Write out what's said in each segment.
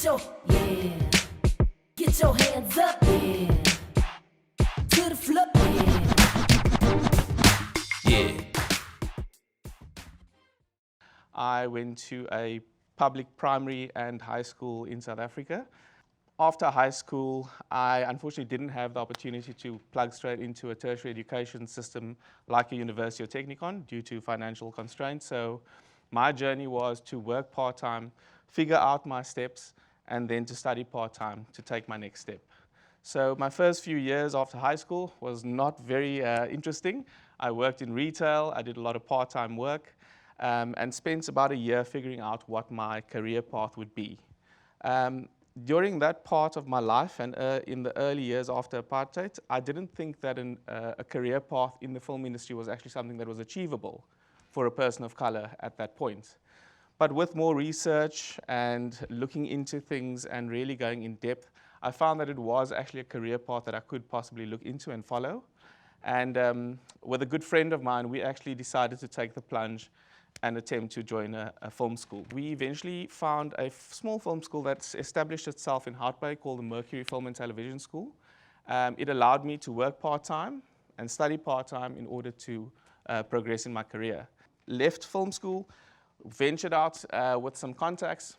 yeah. Get your hands up, yeah. To the floor, yeah. Yeah. I went to a public primary and high school in South Africa. After high school, I unfortunately didn't have the opportunity to plug straight into a tertiary education system like a university or technikon due to financial constraints. So my journey was to work part-time, figure out my steps, and then to study part-time to take my next step. So my first few years after high school was not very interesting. I worked in retail, I did a lot of part-time work, and spent about a year figuring out what my career path would be. During that part of my life and in the early years after apartheid, I didn't think that a career path in the film industry was actually something that was achievable for a person of color at that point. But with more research and looking into things and really going in depth, I found that it was actually a career path that I could possibly look into and follow. And with a good friend of mine, we actually decided to take the plunge and attempt to join a film school. We eventually found a small film school that's established itself in Hout Bay called the Mercury Film and Television School. It allowed me to work part-time and study part-time in order to progress in my career. Left film school, ventured out with some contacts,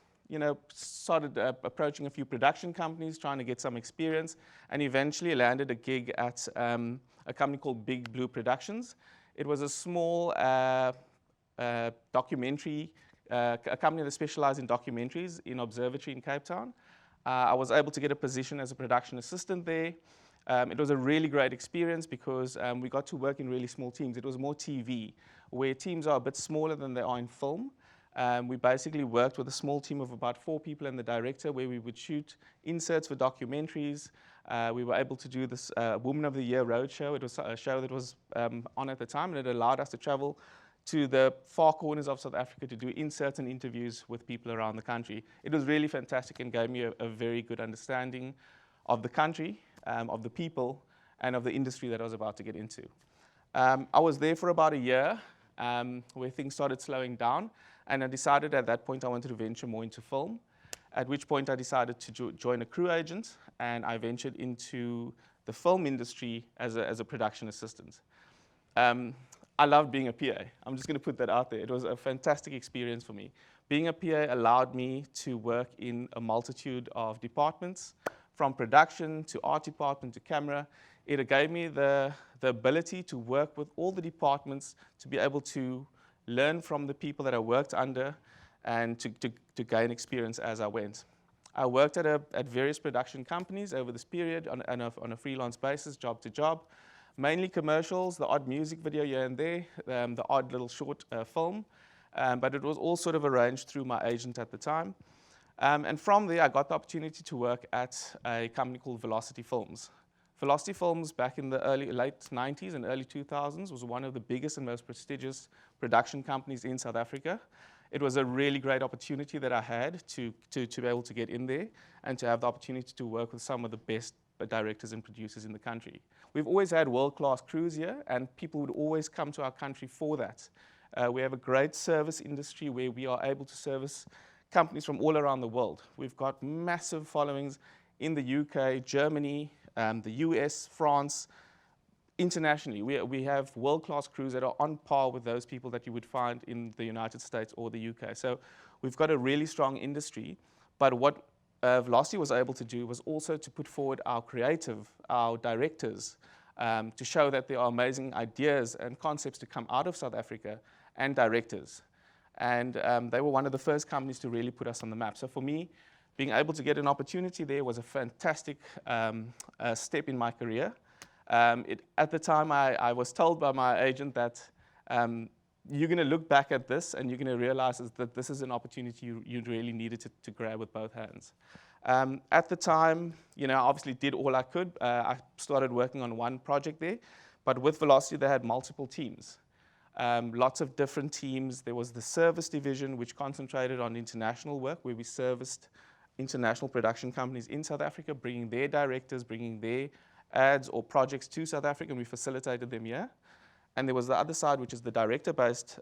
started approaching a few production companies, trying to get some experience, and eventually landed a gig at a company called Big Blue Productions. It was a small documentary, a company that specialized in documentaries in Observatory in Cape Town. I was able to get a position as a production assistant there. It was a really great experience because we got to work in really small teams. It was more TV, where teams are a bit smaller than they are in film. We basically worked with a small team of about 4 people and the director, where we would shoot inserts for documentaries. We were able to do this Woman of the Year roadshow. It was a show that was on at the time, and it allowed us to travel to the far corners of South Africa to do inserts and interviews with people around the country. It was really fantastic and gave me a very good understanding of the country, of the people, and of the industry that I was about to get into. I was there for about a year, where things started slowing down, and I decided at that point I wanted to venture more into film, at which point I decided to join a crew agent, and I ventured into the film industry as a production assistant. I loved being a PA. I'm just going to put that out there. It was a fantastic experience for me. Being a PA allowed me to work in a multitude of departments, from production to art department to camera. It gave me the ability to work with all the departments, to be able to learn from the people that I worked under, and to gain experience as I went. I worked at various production companies over this period on a freelance basis, job to job. Mainly commercials, the odd music video here and there, the odd little short film, but it was all sort of arranged through my agent at the time. And from there, I got the opportunity to work at a company called Velocity Films. Velocity Films, back in the late 90s and early 2000s, was one of the biggest and most prestigious production companies in South Africa. It was a really great opportunity that I had to be able to get in there and to have the opportunity to work with some of the best directors and producers in the country. We've always had world-class crews here, and people would always come to our country for that. We have a great service industry where we are able to service companies from all around the world. We've got massive followings in the UK, Germany, the US, France, internationally. We have world-class crews that are on par with those people that you would find in the United States or the UK. So we've got a really strong industry, but what Velocity was able to do was also to put forward our creative, our directors, to show that there are amazing ideas and concepts to come out of South Africa, and directors. And they were one of the first companies to really put us on the map. So for me, being able to get an opportunity there was a fantastic step in my career. At the time, I was told by my agent that you're going to look back at this and you're going to realize that this is an opportunity you really needed to grab with both hands. At the time, I obviously did all I could. I started working on one project there, but with Velocity, they had multiple teams. Lots of different teams. There was the service division, which concentrated on international work, where we serviced international production companies in South Africa, bringing their directors, bringing their ads or projects to South Africa, and we facilitated them here. And there was the other side, which is the director-based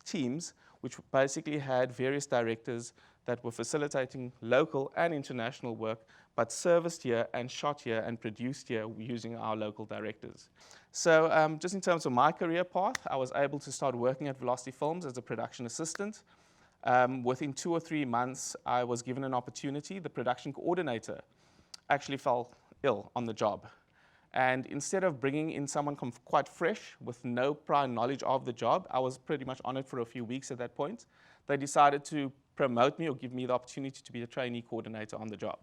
teams, which basically had various directors that were facilitating local and international work, but serviced here and shot here and produced here using our local directors. So just in terms of my career path, I was able to start working at Velocity Films as a production assistant. Within 2 or 3 months, I was given an opportunity. The production coordinator actually fell ill on the job. And instead of bringing in someone quite fresh with no prior knowledge of the job, I was pretty much on it for a few weeks at that point. They decided to promote me or give me the opportunity to be a trainee coordinator on the job.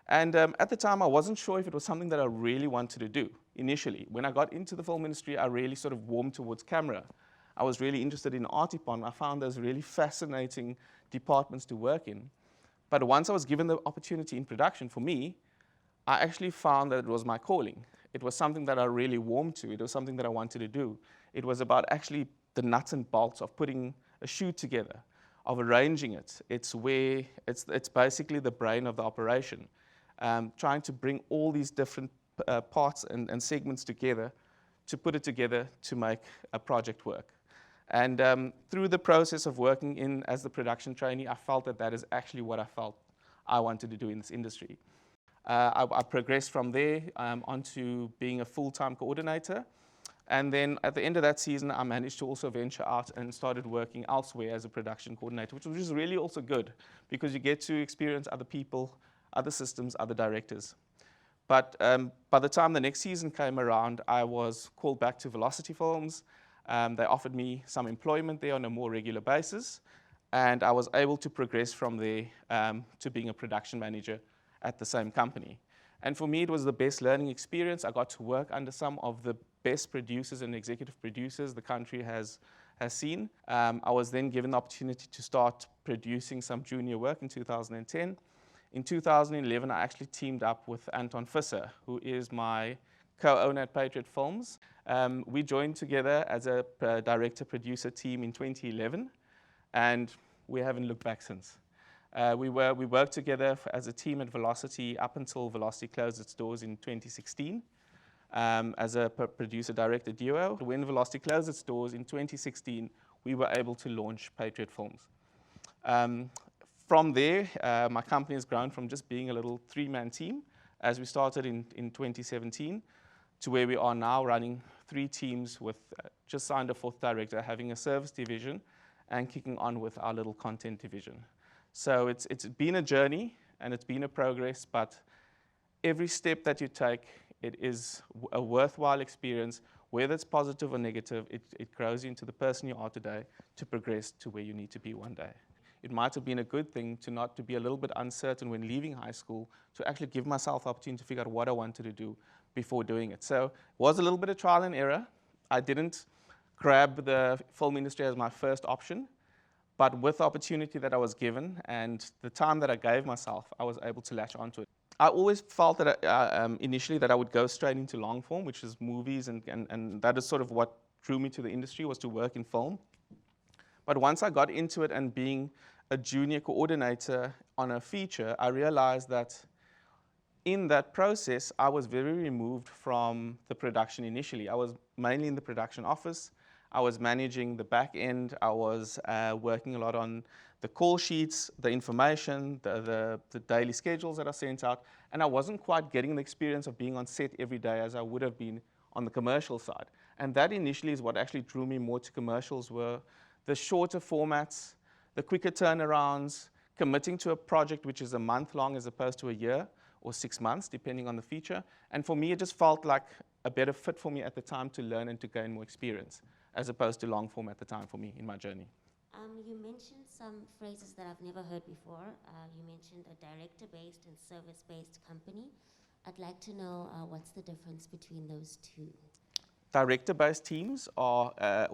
And at the time, I wasn't sure if it was something that I really wanted to do initially. When I got into the film industry, I really sort of warmed towards camera. I was really interested in Artipon. I found those really fascinating departments to work in. But once I was given the opportunity in production, for me, I actually found that it was my calling. It was something that I really warmed to. It was something that I wanted to do. It was about actually the nuts and bolts of putting a shoot together, of arranging it. It's basically the brain of the operation. Trying to bring all these different parts and segments together to put it together to make a project work. And through the process of working as the production trainee, I felt that is actually what I felt I wanted to do in this industry. I progressed from there onto being a full-time coordinator. And then at the end of that season, I managed to also venture out and started working elsewhere as a production coordinator, which was really also good because you get to experience other people, other systems, other directors. But by the time the next season came around, I was called back to Velocity Films. They offered me some employment there on a more regular basis, and I was able to progress from there to being a production manager at the same company. And for me, it was the best learning experience. I got to work under some of the best producers and executive producers the country has seen. I was then given the opportunity to start producing some junior work in 2010. In 2011, I actually teamed up with Anton Visser, who is my co-owner at Patriot Films. We joined together as a director-producer team in 2011, and we haven't looked back since. We worked together as a team at Velocity up until Velocity closed its doors in 2016 as a producer-director duo. When Velocity closed its doors in 2016, we were able to launch Patriot Films. From there, my company has grown from just being a little 3-man team as we started in 2017 to where we are now running 3 teams with just signed a 4th director, having a service division and kicking on with our little content division. So it's been a journey and it's been a progress, but every step that you take, it is a worthwhile experience. Whether it's positive or negative, it grows you into the person you are today to progress to where you need to be one day. It might have been a good thing to be a little bit uncertain when leaving high school, to actually give myself the opportunity to figure out what I wanted to do before doing it. So it was a little bit of trial and error. I didn't grab the film industry as my first option, but with the opportunity that I was given and the time that I gave myself, I was able to latch onto it. I always felt that initially that I would go straight into long form, which is movies, and that is sort of what drew me to the industry, was to work in film. But once I got into it and being a junior coordinator on a feature, I realized that in that process, I was very removed from the production initially. I was mainly in the production office. I was managing the back end. I was working a lot on the call sheets, the information, the daily schedules that are sent out, and I wasn't quite getting the experience of being on set every day as I would have been on the commercial side. And that initially is what actually drew me more to commercials, were the shorter formats, the quicker turnarounds, committing to a project which is a month long as opposed to a year or 6 months, depending on the feature. And for me, it just felt like a better fit for me at the time to learn and to gain more experience, as opposed to long form at the time for me in my journey. You mentioned some phrases that I've never heard before. You mentioned a director-based and service-based company. I'd like to know what's the difference between those two? Director-based teams or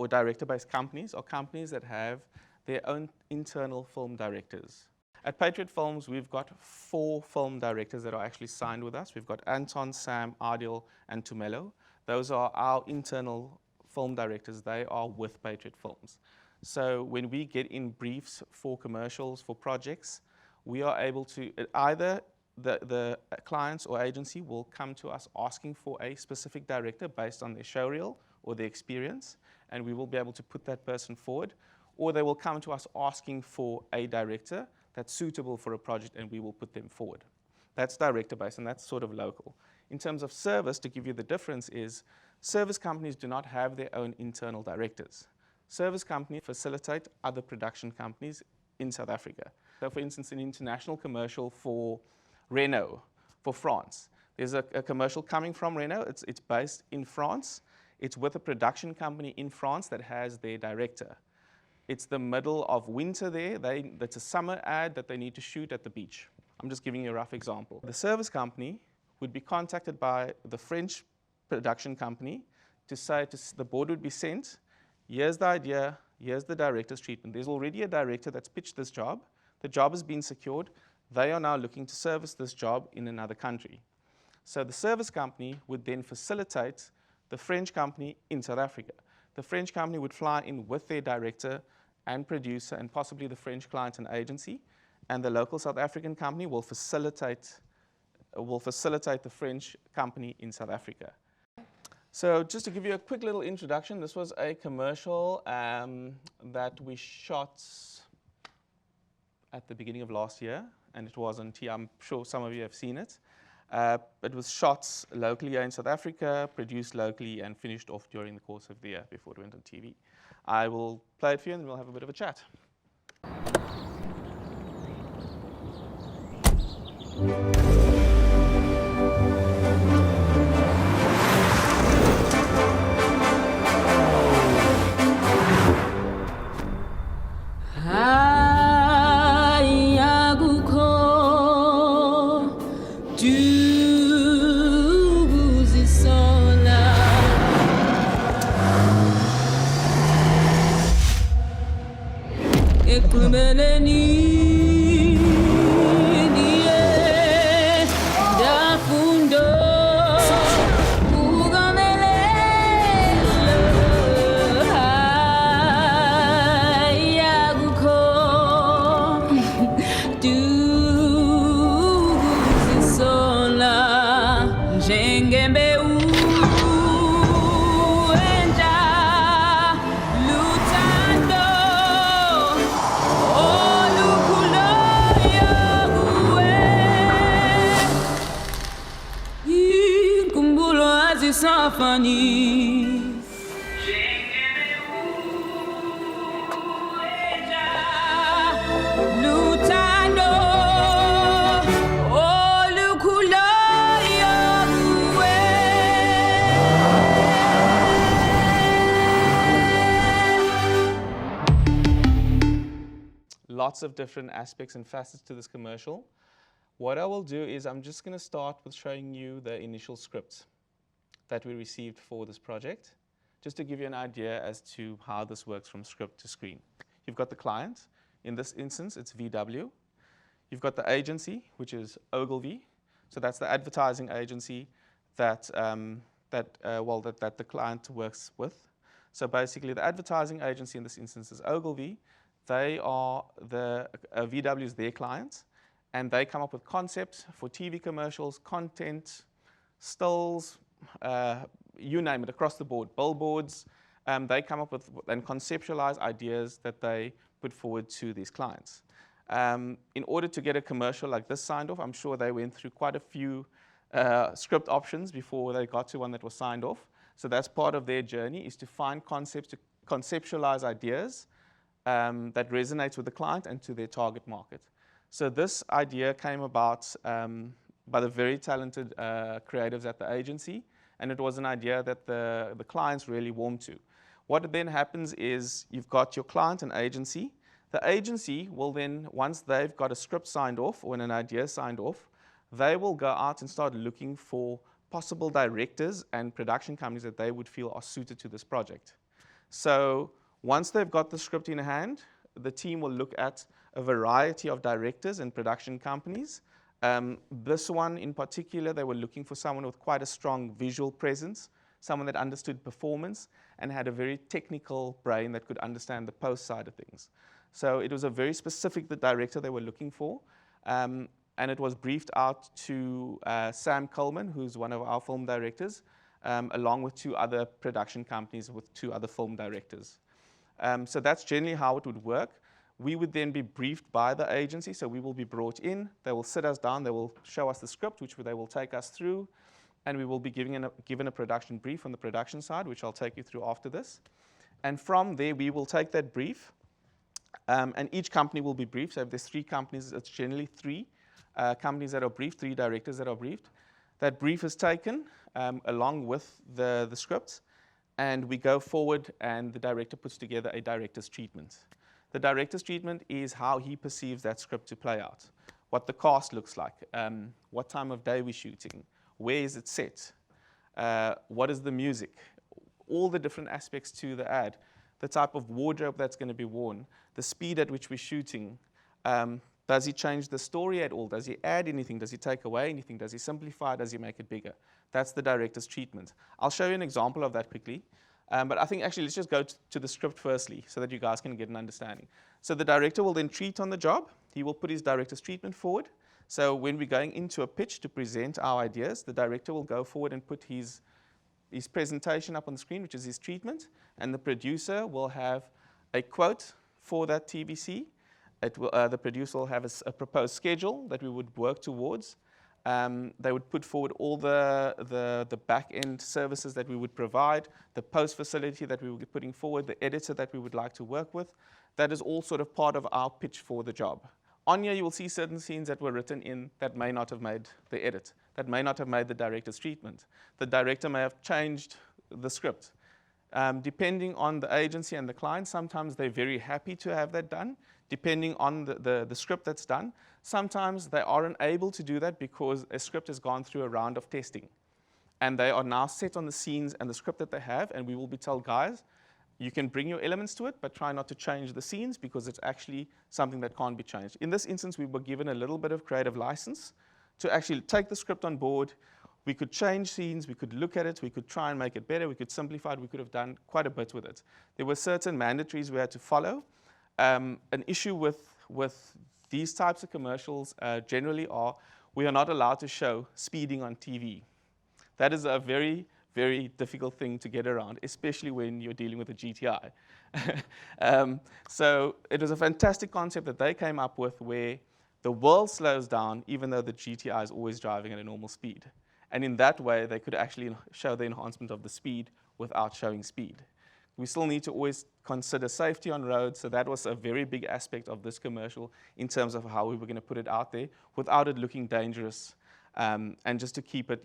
director-based companies are companies that have their own internal film directors. At Patriot Films, we've got 4 film directors that are actually signed with us. We've got Anton, Sam, Adil, and Tumelo. Those are our internal film directors. They are with Patriot Films. So when we get in briefs for commercials, for projects, we are able to either the clients or agency will come to us asking for a specific director based on their showreel or their experience, and we will be able to put that person forward, or they will come to us asking for a director that's suitable for a project, and we will put them forward. That's director-based, and that's sort of local. In terms of service, to give you the difference is, service companies do not have their own internal directors. Service companies facilitate other production companies in South Africa. So for instance, an international commercial for Renault, for France. There's a commercial coming from Renault. It's based in France. It's with a production company in France that has their director. It's the middle of winter there. That's a summer ad that they need to shoot at the beach. I'm just giving you a rough example. The service company would be contacted by the French production company to say, the board would be sent, here's the idea, here's the director's treatment. There's already a director that's pitched this job. The job has been secured. They are now looking to service this job in another country. So the service company would then facilitate the French company in South Africa. The French company would fly in with their director and producer and possibly the French client and agency, and the local South African company will facilitate the French company in South Africa. So just to give you a quick little introduction, this was a commercial that we shot at the beginning of last year, and it was on TV. I'm sure some of you have seen it. It was shot locally here in South Africa, produced locally, and finished off during the course of the year before it went on TV. I will play it for you, and we'll have a bit of a chat. Lots of different aspects and facets to this commercial. What I will do is I'm just going to start with showing you the initial script that we received for this project, just to give you an idea as to how this works from script to screen. You've got the client. In this instance, it's VW. You've got the agency, which is Ogilvy. So that's the advertising agency that the client works with. So basically, the advertising agency in this instance is Ogilvy. They are VW is their client, and they come up with concepts for TV commercials, content, stills, you name it, across the board, billboards. They come up with and conceptualize ideas that they put forward to these clients. In order to get a commercial like this signed off, I'm sure they went through quite a few script options before they got to one that was signed off. So that's part of their journey, is to find concepts, to conceptualize ideas that resonates with the client and to their target market. So this idea came about by the very talented creatives at the agency, and it was an idea that the clients really warmed to. What then happens is you've got your client and agency. The agency will then, once they've got a script signed off or an idea signed off, they will go out and start looking for possible directors and production companies that they would feel are suited to this project. So once they've got the script in hand, the team will look at a variety of directors and production companies. This one in particular, they were looking for someone with quite a strong visual presence, someone that understood performance and had a very technical brain that could understand the post side of things. So it was a very specific director they were looking for. And it was briefed out to Sam Coleman, who's one of our film directors, along with 2 other production companies with 2 other film directors. So that's generally how it would work. We would then be briefed by the agency, so we will be brought in. They will sit us down. They will show us the script, which they will take us through, and we will be given a production brief on the production side, which I'll take you through after this. And from there, we will take that brief, and each company will be briefed. So if there's 3 companies, it's generally 3 companies that are briefed, 3 directors that are briefed. That brief is taken along with the script, and we go forward, and the director puts together a director's treatment. The director's treatment is how he perceives that script to play out, what the cast looks like, what time of day we're shooting, where is it set, what is the music, all the different aspects to the ad, the type of wardrobe that's going to be worn, the speed at which we're shooting. Does he change the story at all? Does he add anything? Does he take away anything? Does he simplify? Does he make it bigger? That's the director's treatment. I'll show you an example of that quickly. But I think actually let's just go to the script firstly so that you guys can get an understanding. So the director will then treat on the job. He will put his director's treatment forward. So when we're going into a pitch to present our ideas, the director will go forward and put his presentation up on the screen, which is his treatment. And the producer will have a quote for that TVC. The producer will have a proposed schedule that we would work towards. They would put forward all the back-end services that we would provide, the post facility that we would be putting forward, the editor that we would like to work with. That is all sort of part of our pitch for the job. On here, you will see certain scenes that were written in that may not have made the edit, that may not have made the director's treatment. The director may have changed the script. Depending on the agency and the client, sometimes they're very happy to have that done. Depending on the script that's done, sometimes they aren't able to do that because a script has gone through a round of testing. And they are now set on the scenes and the script that they have, and we will be told, guys, you can bring your elements to it, but try not to change the scenes because it's actually something that can't be changed. In this instance, we were given a little bit of creative license to actually take the script on board. We could change scenes, we could look at it, we could try and make it better, we could simplify it, we could have done quite a bit with it. There were certain mandatories we had to follow. An issue with these types of commercials generally are we are not allowed to show speeding on TV. That is a very, very difficult thing to get around, especially when you're dealing with a GTI. So it was a fantastic concept that they came up with where the world slows down even though the GTI is always driving at a normal speed. And in that way, they could actually show the enhancement of the speed without showing speed. We still need to always consider safety on roads, so that was a very big aspect of this commercial in terms of how we were going to put it out there without it looking dangerous, and just to keep it,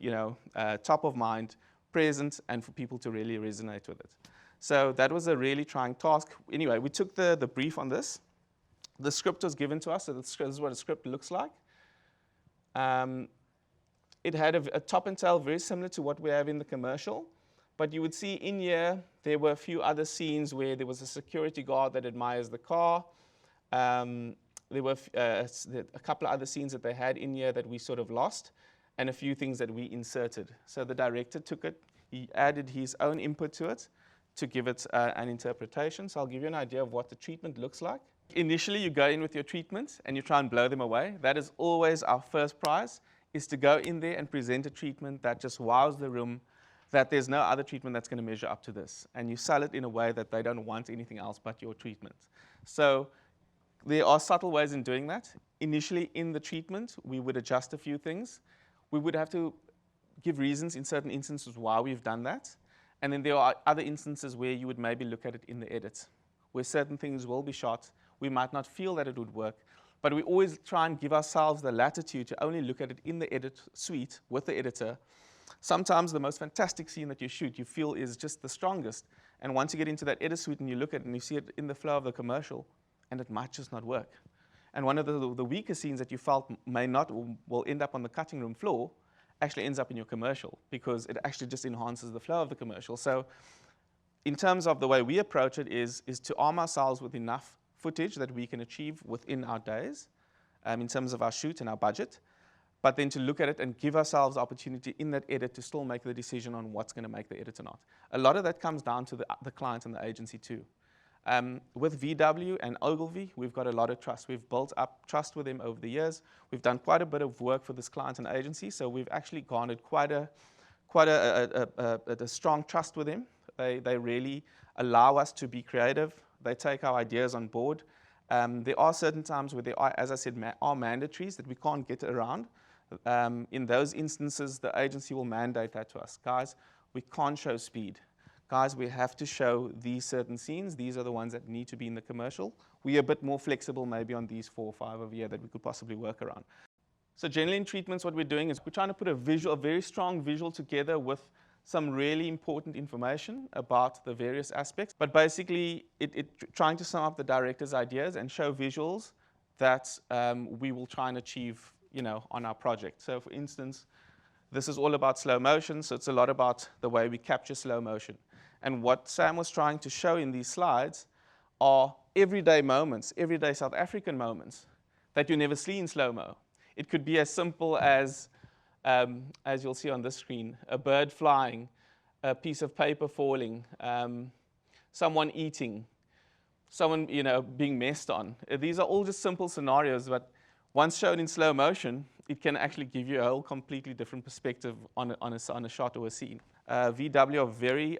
top of mind, present, and for people to really resonate with it. So that was a really trying task. Anyway, we took the brief on this. The script was given to us, so this is what a script looks like. It had a top and tail very similar to what we have in the commercial. But you would see in here, there were a few other scenes where there was a security guard that admires the car. There were a couple of other scenes that they had in here that we sort of lost, and a few things that we inserted. So the director took it, he added his own input to it to give it an interpretation. So I'll give you an idea of what the treatment looks like. Initially, you go in with your treatment and you try and blow them away. That is always our first prize, is to go in there and present a treatment that just wows the room, that there's no other treatment that's going to measure up to this. And you sell it in a way that they don't want anything else but your treatment. So there are subtle ways in doing that. Initially, in the treatment, we would adjust a few things. We would have to give reasons in certain instances why we've done that. And then there are other instances where you would maybe look at it in the edit, where certain things will be shot. We might not feel that it would work, but we always try and give ourselves the latitude to only look at it in the edit suite with the editor. Sometimes the most fantastic scene that you shoot, you feel is just the strongest. And once you get into that edit suite and you look at it and you see it in the flow of the commercial, and it might just not work. And one of the weaker scenes that you felt may not, will end up on the cutting room floor, actually ends up in your commercial because it actually just enhances the flow of the commercial. So in terms of the way we approach it is to arm ourselves with enough footage that we can achieve within our days in terms of our shoot and our budget, but then to look at it and give ourselves the opportunity in that edit to still make the decision on what's going to make the edit or not. A lot of that comes down to the client and the agency too. With VW and Ogilvy, we've got a lot of trust. We've built up trust with them over the years. We've done quite a bit of work for this client and agency, so we've actually garnered quite a strong trust with them. They really allow us to be creative. They take our ideas on board. There are certain times where there are, as I said, are mandatories that we can't get around. In those instances, the agency will mandate that to us. Guys, we can't show speed. Guys, we have to show these certain scenes. These are the ones that need to be in the commercial. We're a bit more flexible maybe on these 4 or 5 over here that we could possibly work around. So generally in treatments, what we're doing is we're trying to put a very strong visual together with some really important information about the various aspects. But basically, trying to sum up the director's ideas and show visuals that we will try and achieve, on our project. So for instance, this is all about slow motion, so it's a lot about the way we capture slow motion. And what Sam was trying to show in these slides are everyday moments, everyday South African moments that you never see in slow-mo. It could be as simple as you'll see on this screen, a bird flying, a piece of paper falling, someone eating, someone being messed on. These are all just simple scenarios, but once shown in slow motion, it can actually give you a whole completely different perspective on a shot or a scene. VW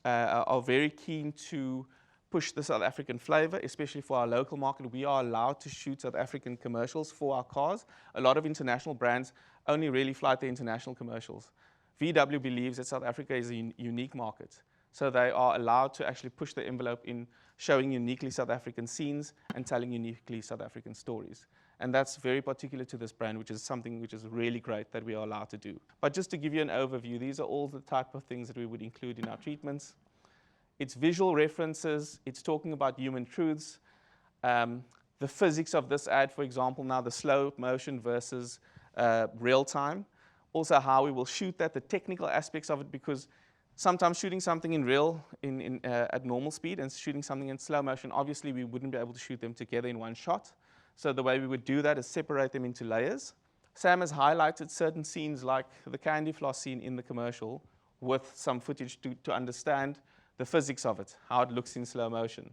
are very keen to push the South African flavor, especially for our local market. We are allowed to shoot South African commercials for our cars. A lot of international brands only really fly the international commercials. VW believes that South Africa is a unique market, so they are allowed to actually push the envelope in showing uniquely South African scenes and telling uniquely South African stories. And that's very particular to this brand, which is something which is really great that we are allowed to do. But just to give you an overview, these are all the type of things that we would include in our treatments. It's visual references, it's talking about human truths, the physics of this ad, for example, now the slow motion versus real time. Also how we will shoot that, the technical aspects of it, because sometimes shooting something at normal speed and shooting something in slow motion, obviously we wouldn't be able to shoot them together in one shot. So the way we would do that is separate them into layers. Sam has highlighted certain scenes like the candy floss scene in the commercial with some footage to understand the physics of it, how it looks in slow motion.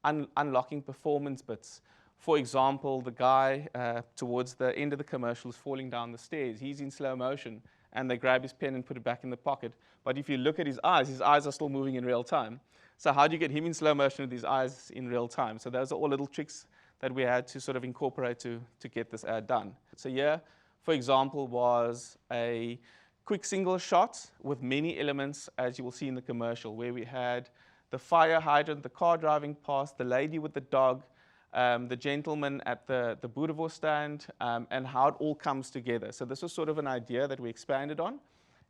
Unlocking performance bits. For example, the guy towards the end of the commercial is falling down the stairs. He's in slow motion, and they grab his pen and put it back in the pocket. But if you look at his eyes are still moving in real time. So how do you get him in slow motion with his eyes in real time? So those are all little tricks that we had to sort of incorporate to get this ad done. So here, for example, was a quick single shot with many elements, as you will see in the commercial, where we had the fire hydrant, the car driving past, the lady with the dog, the gentleman at the Boerewors stand, and how it all comes together. So this was sort of an idea that we expanded on.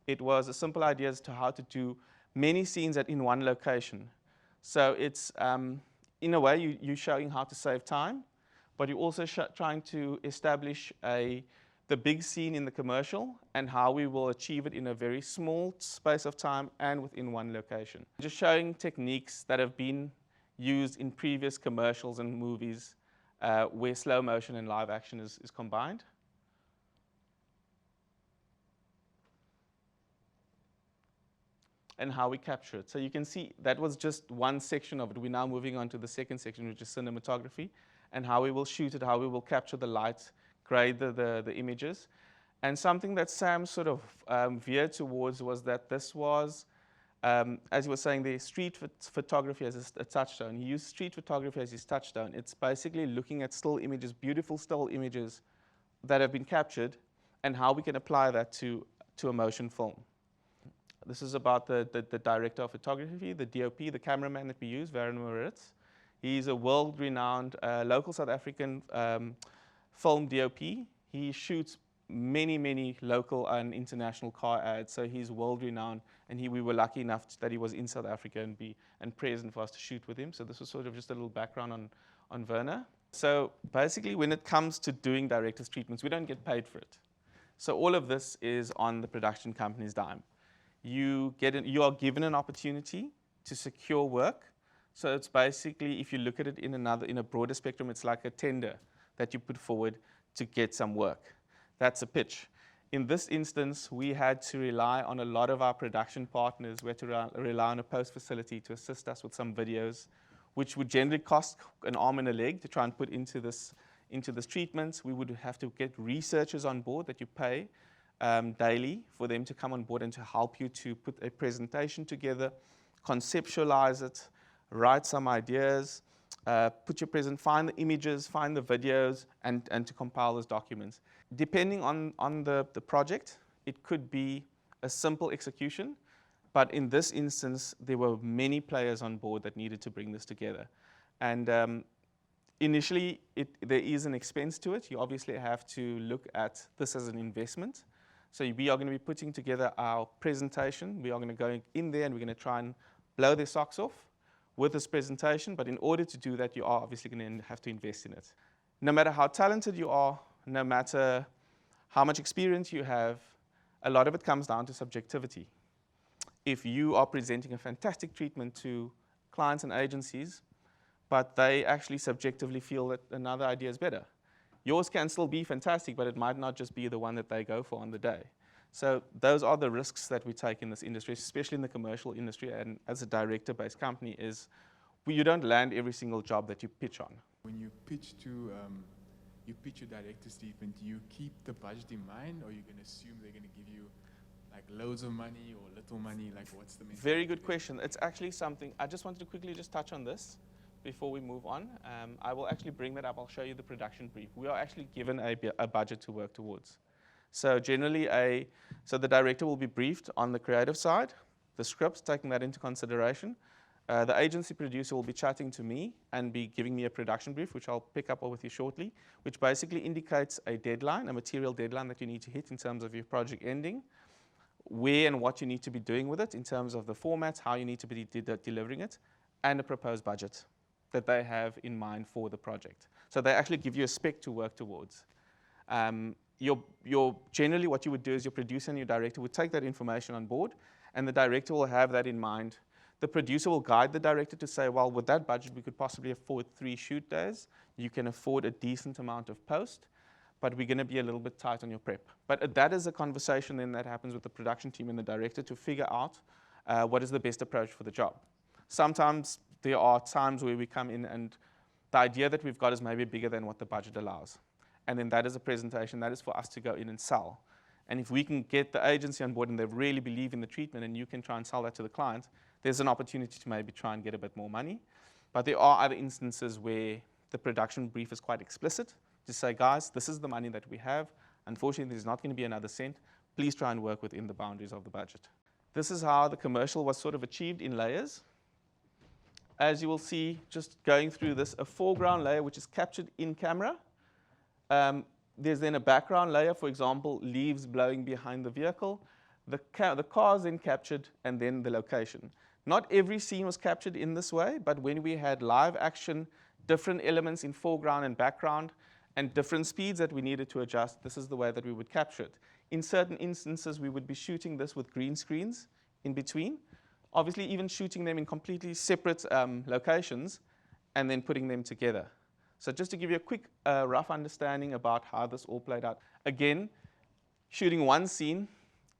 It was a simple idea as to how to do many scenes in one location. So it's, in a way, you're showing how to save time, but you're also trying to establish the big scene in the commercial and how we will achieve it in a very small space of time and within one location. Just showing techniques that have been used in previous commercials and movies where slow motion and live action is combined. And how we capture it. So you can see that was just one section of it. We're now moving on to the second section, which is cinematography, and how we will shoot it, how we will capture the light, grade the images. And something that Sam sort of veered towards was that this was, as you were saying, the street photography as a touchstone. He used street photography as his touchstone. It's basically looking at still images, beautiful still images that have been captured, and how we can apply that to a motion film. This is about the director of photography, the DOP, the cameraman that we use, Warren Moritz. He's a world-renowned local South African film DOP. He shoots many local and international car ads, so he's world-renowned, and we were lucky enough that he was in South Africa and present for us to shoot with him. So this was sort of just a little background on Werner. So basically, when it comes to doing director's treatments, we don't get paid for it. So all of this is on the production company's dime. You are given an opportunity to secure work. So it's basically, if you look at it in a broader spectrum, it's like a tender that you put forward to get some work. That's a pitch. In this instance, we had to rely on a lot of our production partners. We had to rely on a post facility to assist us with some videos, which would generally cost an arm and a leg to try and put into this treatment. We would have to get researchers on board that you pay daily for them to come on board and to help you to put a presentation together, conceptualize it, write some ideas, put your present, find the images, find the videos, and to compile those documents. Depending on the project, it could be a simple execution, but in this instance, there were many players on board that needed to bring this together. And initially, there is an expense to it. You obviously have to look at this as an investment. So we are going to be putting together our presentation. We are going to go in there and we're going to try and blow their socks off with this presentation. But in order to do that, you are obviously going to have to invest in it. No matter how talented you are, no matter how much experience you have, a lot of it comes down to subjectivity. If you are presenting a fantastic treatment to clients and agencies, but they actually subjectively feel that another idea is better, yours can still be fantastic, but it might not just be the one that they go for on the day. So those are the risks that we take in this industry, especially in the commercial industry, and as a director-based company, is you don't land every single job that you pitch on. When you pitch to your directors, Stephen, do you keep the budget in mind, or are you going to assume they're going to give you like loads of money or little money? Like, what's the mentality? Very good question. It's actually something, I just wanted to quickly just touch on this before we move on. I will actually bring that up. I'll show you the production brief. We are actually given a budget to work towards. So generally, so the director will be briefed on the creative side, the scripts, taking that into consideration. The agency producer will be chatting to me and be giving me a production brief, which I'll pick up with you shortly, which basically indicates a deadline, a material deadline that you need to hit in terms of your project ending, where and what you need to be doing with it in terms of the formats, how you need to be delivering it, and a proposed budget that they have in mind for the project. So they actually give you a spec to work towards. Generally what you would do is your producer and your director would take that information on board, and the director will have that in mind. The producer will guide the director to say, well, with that budget, we could possibly afford 3 shoot days. You can afford a decent amount of post, but we're going to be a little bit tight on your prep. But that is a conversation then that happens with the production team and the director to figure out what is the best approach for the job. Sometimes there are times where we come in and the idea that we've got is maybe bigger than what the budget allows. And then that is a presentation that is for us to go in and sell. And if we can get the agency on board and they really believe in the treatment and you can try and sell that to the client, there's an opportunity to maybe try and get a bit more money. But there are other instances where the production brief is quite explicit. Just say, guys, this is the money that we have. Unfortunately, there's not going to be another cent. Please try and work within the boundaries of the budget. This is how the commercial was sort of achieved in layers. As you will see, just going through this, a foreground layer which is captured in camera. There's then a background layer, for example, leaves blowing behind the vehicle. The car is then captured, and then the location. Not every scene was captured in this way, but when we had live action, different elements in foreground and background, and different speeds that we needed to adjust, this is the way that we would capture it. In certain instances, we would be shooting this with green screens in between. Obviously, even shooting them in completely separate locations, and then putting them together. So just to give you a quick, rough understanding about how this all played out. Again, shooting one scene,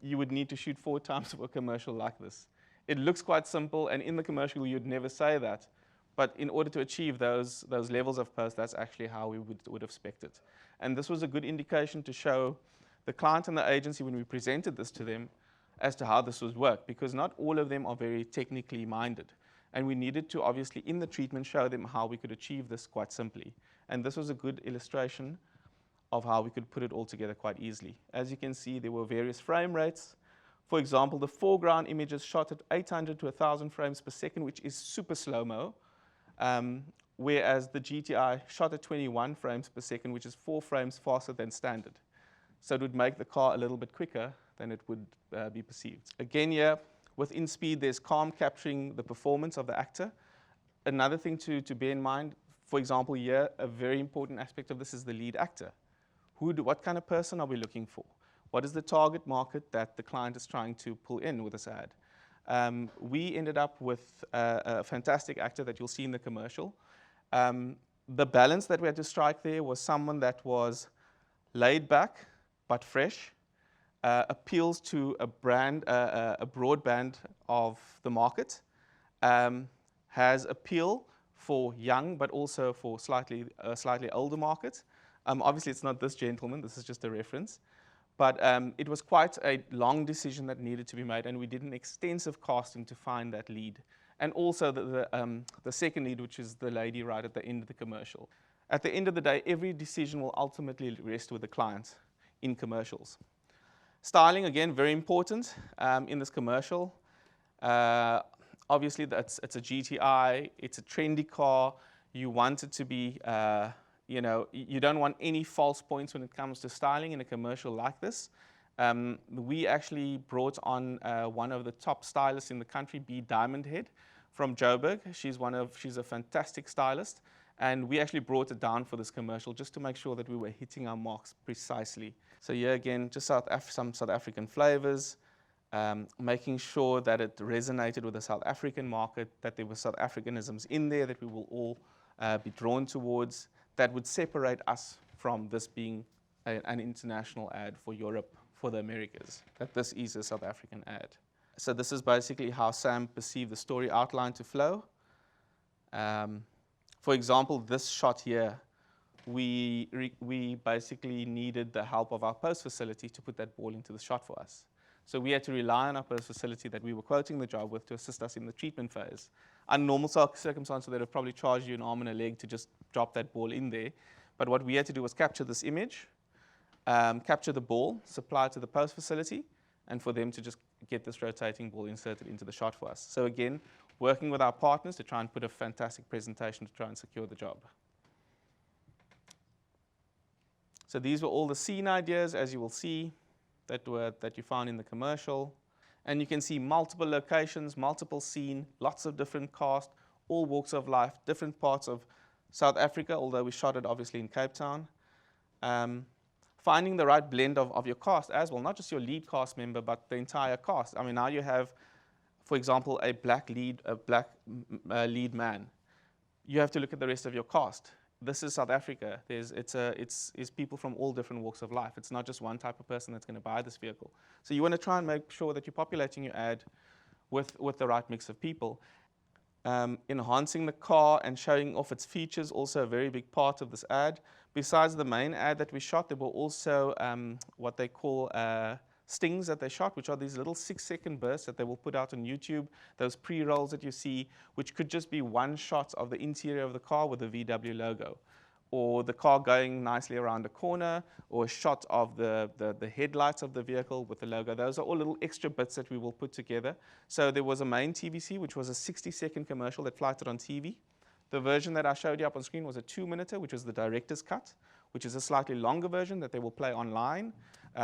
you would need to shoot 4 times for a commercial like this. It looks quite simple, and in the commercial, you'd never say that. But in order to achieve those levels of post, that's actually how we would have spec'd it. And this was a good indication to show the client and the agency when we presented this to them as to how this would work, because not all of them are very technically minded. And we needed to, obviously, in the treatment, show them how we could achieve this quite simply. And this was a good illustration of how we could put it all together quite easily. As you can see, there were various frame rates. For example, the foreground image is shot at 800 to 1,000 frames per second, which is super slow-mo, whereas the GTI shot at 21 frames per second, which is 4 frames faster than standard. So it would make the car a little bit quicker than it would be perceived. Again here, within speed, there's calm capturing the performance of the actor. Another thing to bear in mind, for example here, a very important aspect of this is the lead actor. What kind of person are we looking for? What is the target market that the client is trying to pull in with this ad? We ended up with a fantastic actor that you'll see in the commercial. The balance that we had to strike there was someone that was laid back but fresh, appeals to a broad band of the market, has appeal for young but also for slightly older market. Obviously, it's not this gentleman. This is just a reference. But it was quite a long decision that needed to be made, and we did an extensive casting to find that lead. and also the second lead, which is the lady right at the end of the commercial. At the end of the day, every decision will ultimately rest with the client in commercials. Styling, again, very important in this commercial. Obviously, it's a GTI, it's a trendy car. You want it to be, you don't want any false points when it comes to styling in a commercial like this. We actually brought on one of the top stylists in the country, B. Diamondhead, from Joburg. She's a fantastic stylist, and we actually brought it down for this commercial just to make sure that we were hitting our marks precisely. So here again, just some South African flavors, making sure that it resonated with the South African market, that there were South Africanisms in there that we will all be drawn towards, that would separate us from this being an international ad for Europe, for the Americas, that this is a South African ad. So this is basically how Sam perceived the story outline to flow. For example, this shot here, we basically needed the help of our post facility to put that ball into the shot for us. So we had to rely on our post facility that we were quoting the job with to assist us in the treatment phase. Under normal circumstances, they'd have probably charged you an arm and a leg to just drop that ball in there. But what we had to do was capture this image, capture the ball, supply it to the post facility, and for them to just get this rotating ball inserted into the shot for us. So again, working with our partners to try and put a fantastic presentation to try and secure the job. So these were all the scene ideas, as you will see, that you found in the commercial. And you can see multiple locations, multiple scene, lots of different cast, all walks of life, different parts of South Africa, although we shot it obviously in Cape Town. Finding the right blend of your cast as well, not just your lead cast member, but the entire cast. I mean, now you have, for example, a black lead man. You have to look at the rest of your cast. This is South Africa. It's people from all different walks of life. It's not just one type of person that's going to buy this vehicle. So you want to try and make sure that you're populating your ad with the right mix of people. Enhancing the car and showing off its features, also a very big part of this ad. Besides the main ad that we shot, there were also what they call stings that they shot, which are these little 6-second bursts that they will put out on YouTube, those pre-rolls that you see, which could just be one shot of the interior of the car with the VW logo, or the car going nicely around a corner, or a shot of the headlights of the vehicle with the logo. Those are all little extra bits that we will put together. So there was a main TVC, which was a 60-second commercial that flighted on TV. The version that I showed you up on screen was a 2-minuter, which was the director's cut, which is a slightly longer version that they will play online.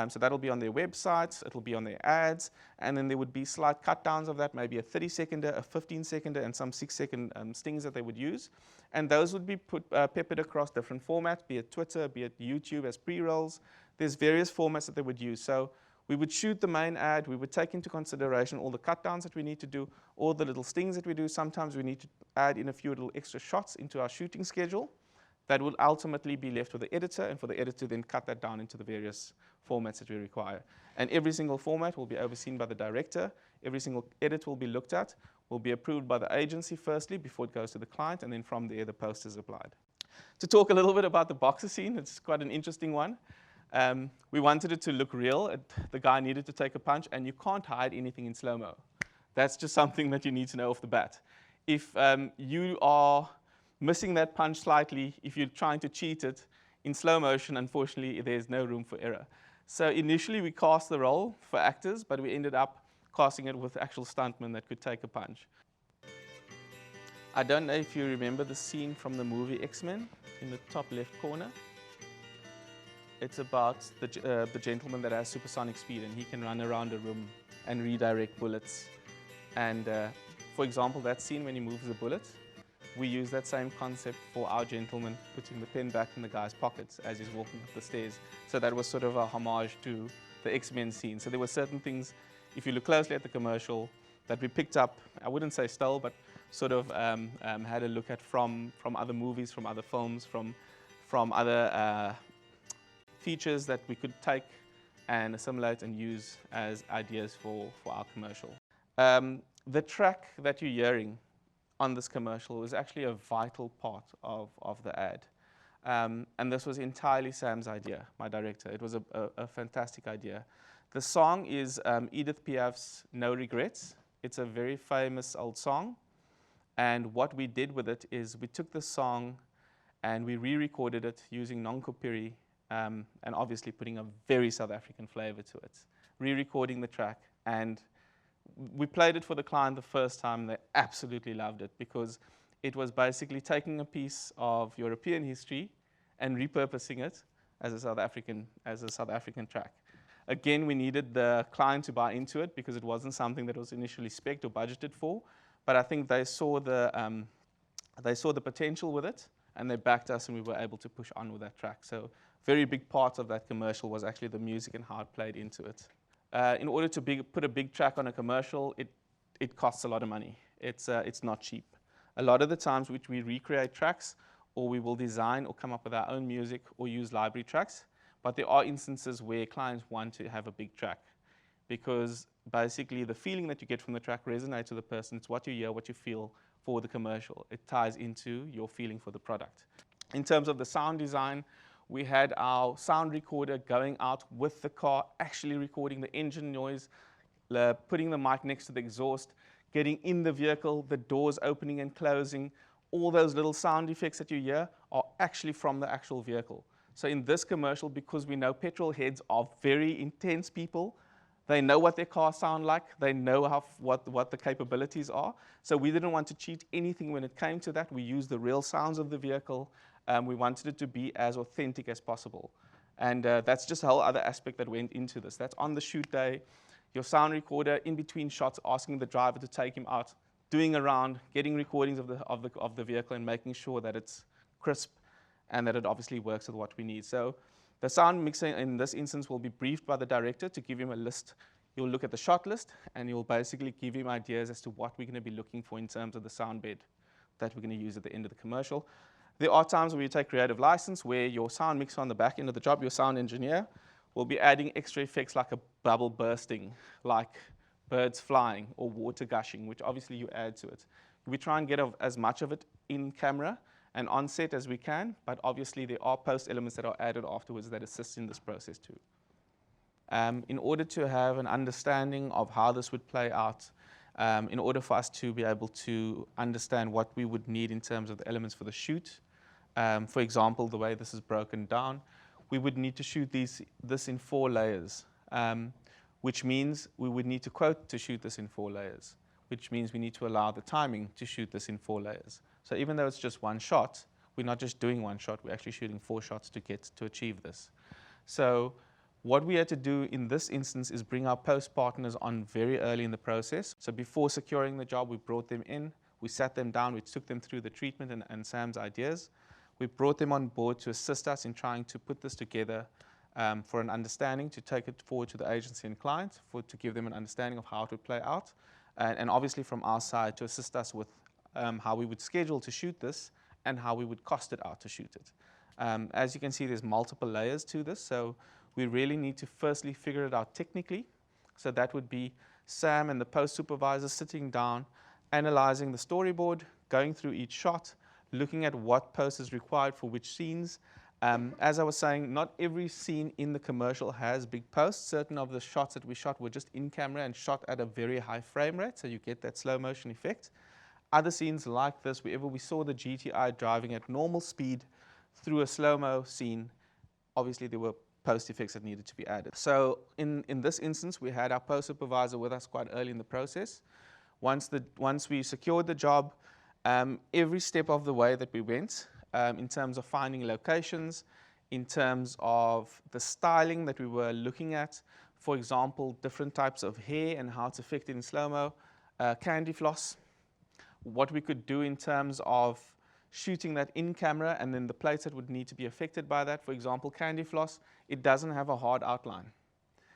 So that'll be on their websites, it'll be on their ads, and then there would be slight cut downs of that, maybe a 30-seconder, a 15-seconder, and some 6-second stings that they would use. And those would be peppered across different formats, be it Twitter, be it YouTube as pre-rolls. There's various formats that they would use. So we would shoot the main ad, we would take into consideration all the cut downs that we need to do, all the little stings that we do. Sometimes we need to add in a few little extra shots into our shooting schedule. That will ultimately be left with the editor, and for the editor to then cut that down into the various formats that we require. And every single format will be overseen by the director. Every single edit will be looked at, will be approved by the agency firstly before it goes to the client, and then from there the post is applied. To talk a little bit about the boxer scene, it's quite an interesting one. We wanted it to look real. The guy needed to take a punch, and you can't hide anything in slow-mo. That's just something that you need to know off the bat. If you are missing that punch slightly, if you're trying to cheat it in slow motion, unfortunately, there's no room for error. So initially, we cast the role for actors, but we ended up casting it with actual stuntmen that could take a punch. I don't know if you remember the scene from the movie X-Men in the top left corner. It's about the gentleman that has supersonic speed, and he can run around a room and redirect bullets. And for example, that scene when he moves the bullet, we use that same concept for our gentleman putting the pen back in the guy's pockets as he's walking up the stairs. So that was sort of a homage to the X-Men scene. So there were certain things, if you look closely at the commercial, that we picked up, I wouldn't say stole, but sort of had a look at from other movies, from other films, from other features that we could take and assimilate and use as ideas for our commercial. The track that you're hearing on this commercial was actually a vital part of the ad. And this was entirely Sam's idea, my director. It was a fantastic idea. The song is Edith Piaf's No Regrets. It's a very famous old song. And what we did with it is we took the song and we re-recorded it using non-copyright, and obviously putting a very South African flavor to it. Re-recording the track, and we played it for the client the first time. They absolutely loved it because it was basically taking a piece of European history and repurposing it as a South African track. Again, we needed the client to buy into it because it wasn't something that was initially spec'd or budgeted for. But I think they saw the potential with it, and they backed us, and we were able to push on with that track. So very big part of that commercial was actually the music and how it played into it. In order to put a big track on a commercial, it costs a lot of money. It's not cheap. A lot of the times which we recreate tracks, or we will design or come up with our own music or use library tracks, but there are instances where clients want to have a big track because basically the feeling that you get from the track resonates with the person. It's what you hear, what you feel for the commercial. It ties into your feeling for the product. In terms of the sound design, we had our sound recorder going out with the car, actually recording the engine noise, putting the mic next to the exhaust, getting in the vehicle, the doors opening and closing. All those little sound effects that you hear are actually from the actual vehicle. So in this commercial, because we know petrol heads are very intense people, they know what their cars sound like, they know what the capabilities are. So we didn't want to cheat anything when it came to that. We used the real sounds of the vehicle. We wanted it to be as authentic as possible. And that's just a whole other aspect that went into this. That's on the shoot day, your sound recorder in between shots, asking the driver to take him out, doing around, getting recordings of the vehicle and making sure that it's crisp and that it obviously works with what we need. So the sound mixer in this instance will be briefed by the director to give him a list. You'll look at the shot list and you'll basically give him ideas as to what we're going to be looking for in terms of the sound bed that we're going to use at the end of the commercial. There are times where you take creative license where your sound mixer on the back end of the job, your sound engineer, will be adding extra effects like a bubble bursting, like birds flying or water gushing, which obviously you add to it. We try and get as much of it in camera and on set as we can, but obviously there are post elements that are added afterwards that assist in this process too. In order to have an understanding of how this would play out, in order for us to be able to understand what we would need in terms of the elements for the shoot, for example, the way this is broken down, we would need to shoot this in 4 layers, which means we would need to quote to shoot this in 4 layers, which means we need to allow the timing to shoot this in 4 layers. So even though it's just one shot, we're not just doing one shot, we're actually shooting 4 shots to achieve this. So what we had to do in this instance is bring our post partners on very early in the process. So before securing the job, we brought them in, we sat them down, we took them through the treatment and Sam's ideas. We brought them on board to assist us in trying to put this together for an understanding, to take it forward to the agency and client, to give them an understanding of how it would play out. And obviously from our side to assist us with how we would schedule to shoot this and how we would cost it out to shoot it. As you can see, there's multiple layers to this, so we really need to firstly figure it out technically. So that would be Sam and the post supervisor sitting down, analyzing the storyboard, going through each shot, looking at what post is required for which scenes. As I was saying, not every scene in the commercial has big posts. Certain of the shots that we shot were just in camera and shot at a very high frame rate, so you get that slow motion effect. Other scenes like this, wherever we saw the GTI driving at normal speed through a slow-mo scene, obviously there were post effects that needed to be added. So in this instance, we had our post supervisor with us quite early in the process. Once we secured the job, every step of the way that we went, in terms of finding locations, in terms of the styling that we were looking at, for example, different types of hair and how it's affected in slow-mo, candy floss, what we could do in terms of shooting that in camera and then the plates that would need to be affected by that. For example, candy floss, it doesn't have a hard outline.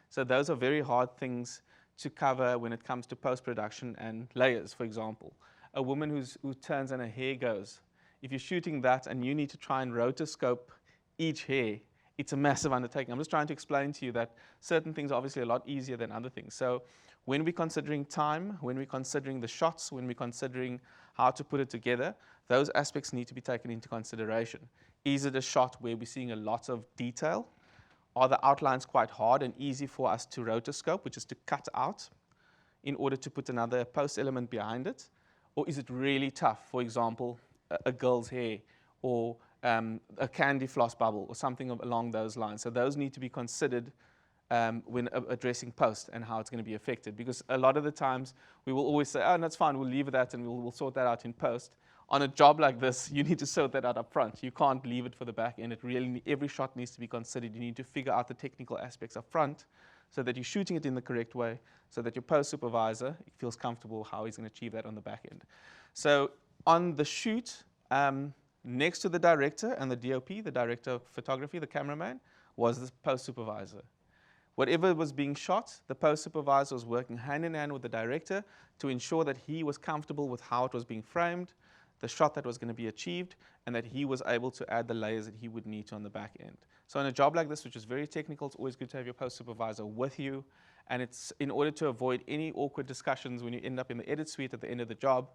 So those are very hard things to cover when it comes to post-production and layers, for example. A woman who turns and her hair goes, if you're shooting that and you need to try and rotoscope each hair, it's a massive undertaking. I'm just trying to explain to you that certain things are obviously a lot easier than other things. So when we're considering time, when we're considering the shots, when we're considering how to put it together, those aspects need to be taken into consideration. Is it a shot where we're seeing a lot of detail? Are the outlines quite hard and easy for us to rotoscope, which is to cut out in order to put another post element behind it? Or is it really tough? For example, a girl's hair, or a candy floss bubble, or something along those lines. So those need to be considered when addressing post and how it's going to be affected. Because a lot of the times we will always say, oh, that's fine, we'll leave that and we'll sort that out in post. On a job like this, you need to sort that out up front. You can't leave it for the back end. Every shot needs to be considered. You need to figure out the technical aspects up front so that you're shooting it in the correct way, so that your post supervisor feels comfortable how he's going to achieve that on the back end. So on the shoot, next to the director and the DOP, the director of photography, the cameraman, was the post supervisor. Whatever was being shot, the post supervisor was working hand in hand with the director to ensure that he was comfortable with how it was being framed, the shot that was going to be achieved, and that he was able to add the layers that he would need to on the back end. So in a job like this, which is very technical, it's always good to have your post supervisor with you. And it's in order to avoid any awkward discussions when you end up in the edit suite at the end of the job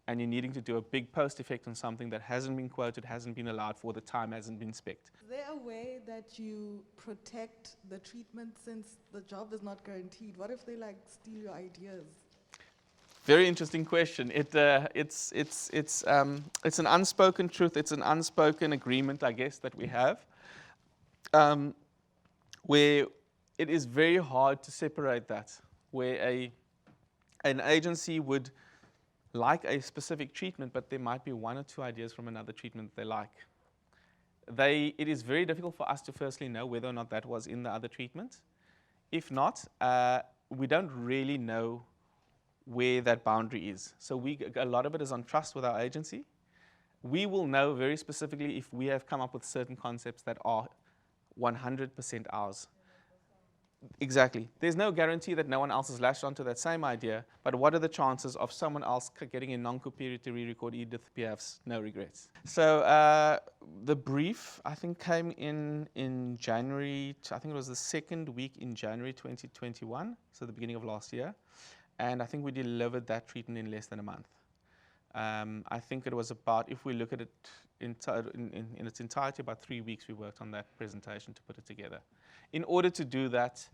and you're needing to do a big post effect on something that hasn't been quoted, hasn't been allowed for, the time hasn't been spec'd. Is there a way that you protect the treatment since the job is not guaranteed? What if they like steal your ideas? Very interesting question. It's an unspoken truth. It's an unspoken agreement, I guess, that we have, where it is very hard to separate that, where an agency would like a specific treatment, but there might be one or two ideas from another treatment they like. It is very difficult for us to firstly know whether or not that was in the other treatment. If not, we don't really know where that boundary is. So a lot of it is on trust with our agency. We will know very specifically if we have come up with certain concepts that are 100% ours. Exactly. There's no guarantee that no one else has latched onto that same idea, but what are the chances of someone else getting a non-copyright to re-record Edith Piaf's No Regrets? So the brief, I think, came in January, I think it was the second week in January 2021, so the beginning of last year. And I think we delivered that treatment in less than a month. I think it was about, if we look at it in its entirety, about 3 weeks we worked on that presentation to put it together. In order to do that,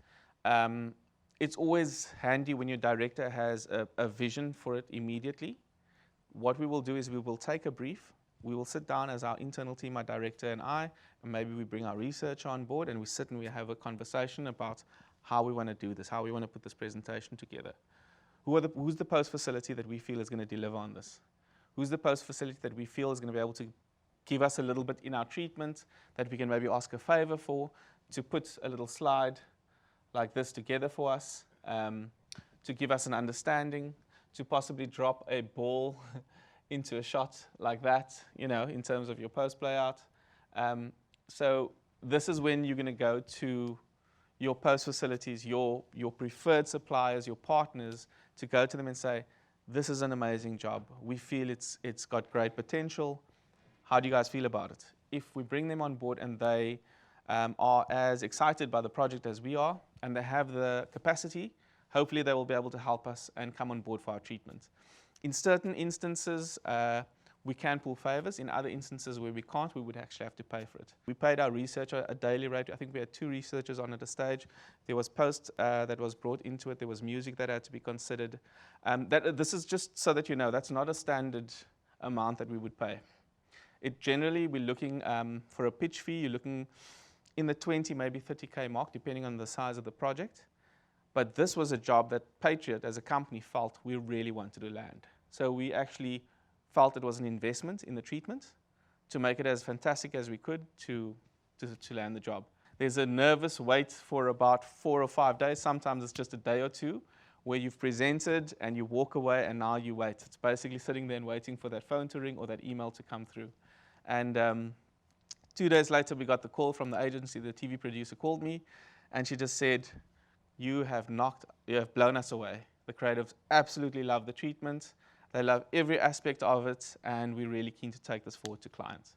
it's always handy when your director has a vision for it immediately. What we will do is we will take a brief, we will sit down as our internal team, our director and I, and maybe we bring our researcher on board and we sit and we have a conversation about how we want to do this, how we want to put this presentation together. Who's the post facility that we feel is going to deliver on this? Who's the post facility that we feel is going to be able to give us a little bit in our treatment that we can maybe ask a favor for, to put a little slide like this together for us, to give us an understanding, to possibly drop a ball into a shot like that, in terms of your post play out. So this is when you're going to go to your post facilities, your preferred suppliers, your partners, to go to them and say, this is an amazing job. We feel it's got great potential. How do you guys feel about it? If we bring them on board and they are as excited by the project as we are, and they have the capacity, hopefully they will be able to help us and come on board for our treatment. In certain instances, we can pull favors. In other instances where we can't, we would actually have to pay for it. We paid our researcher a daily rate. I think we had 2 researchers on at a stage. There was post that was brought into it. There was music that had to be considered. This is just so that you know, that's not a standard amount that we would pay. Generally, we're looking for a pitch fee. You're looking in the 20, maybe 30K mark, depending on the size of the project. But this was a job that Patriot, as a company, felt we really wanted to land. So we actually felt it was an investment in the treatment to make it as fantastic as we could to land the job. There's a nervous wait for about 4 or 5 days. Sometimes it's just a day or two where you've presented and you walk away and now you wait. It's basically sitting there and waiting for that phone to ring or that email to come through. And 2 days later, we got the call from the agency. The TV producer called me and she just said, you have blown us away. The creatives absolutely love the treatment. They love every aspect of it, and we're really keen to take this forward to clients.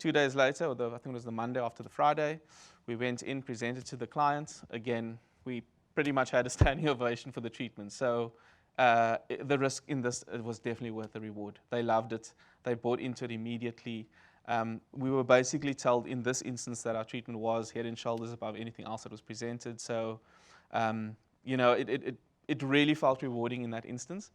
2 days later, I think it was the Monday after the Friday, we went in, presented to the clients. Again, we pretty much had a standing ovation for the treatment. So the risk in this, it was definitely worth the reward. They loved it. They bought into it immediately. We were basically told in this instance that our treatment was head and shoulders above anything else that was presented. So, it really felt rewarding in that instance.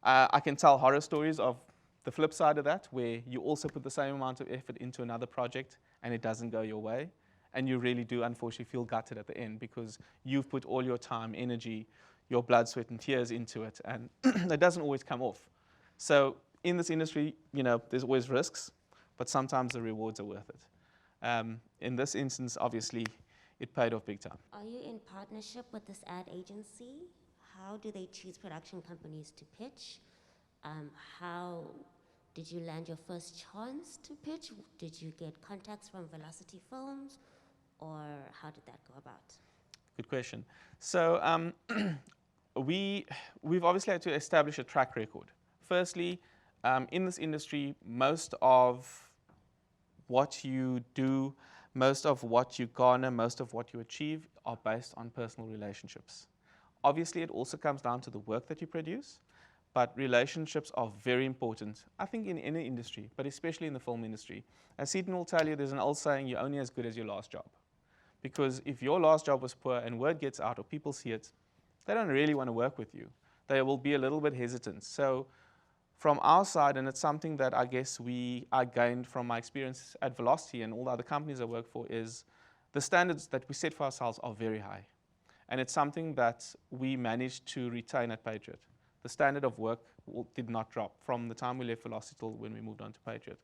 I can tell horror stories of the flip side of that, where you also put the same amount of effort into another project and it doesn't go your way. And you really do, unfortunately, feel gutted at the end because you've put all your time, energy, your blood, sweat, and tears into it, and it doesn't always come off. So in this industry, you know, there's always risks, but sometimes the rewards are worth it. In this instance, obviously, it paid off big time. Are you in partnership with this ad agency? How do they choose production companies to pitch? How did you land your first chance to pitch? Did you get contacts from Velocity Films, or how did that go about? Good question. So we've obviously had to establish a track record. Firstly, in this industry, most of what you do, most of what you garner, most of what you achieve are based on personal relationships. Obviously, it also comes down to the work that you produce, but relationships are very important, I think, in any industry, but especially in the film industry. As Seaton will tell you, there's an old saying, you're only as good as your last job. Because if your last job was poor and word gets out or people see it, they don't really want to work with you. They will be a little bit hesitant. So from our side, and it's something that I guess I gained from my experience at Velocity and all the other companies I work for, is the standards that we set for ourselves are very high. And it's something that we managed to retain at Patriot. The standard of work did not drop from the time we left Velocity till when we moved on to Patriot.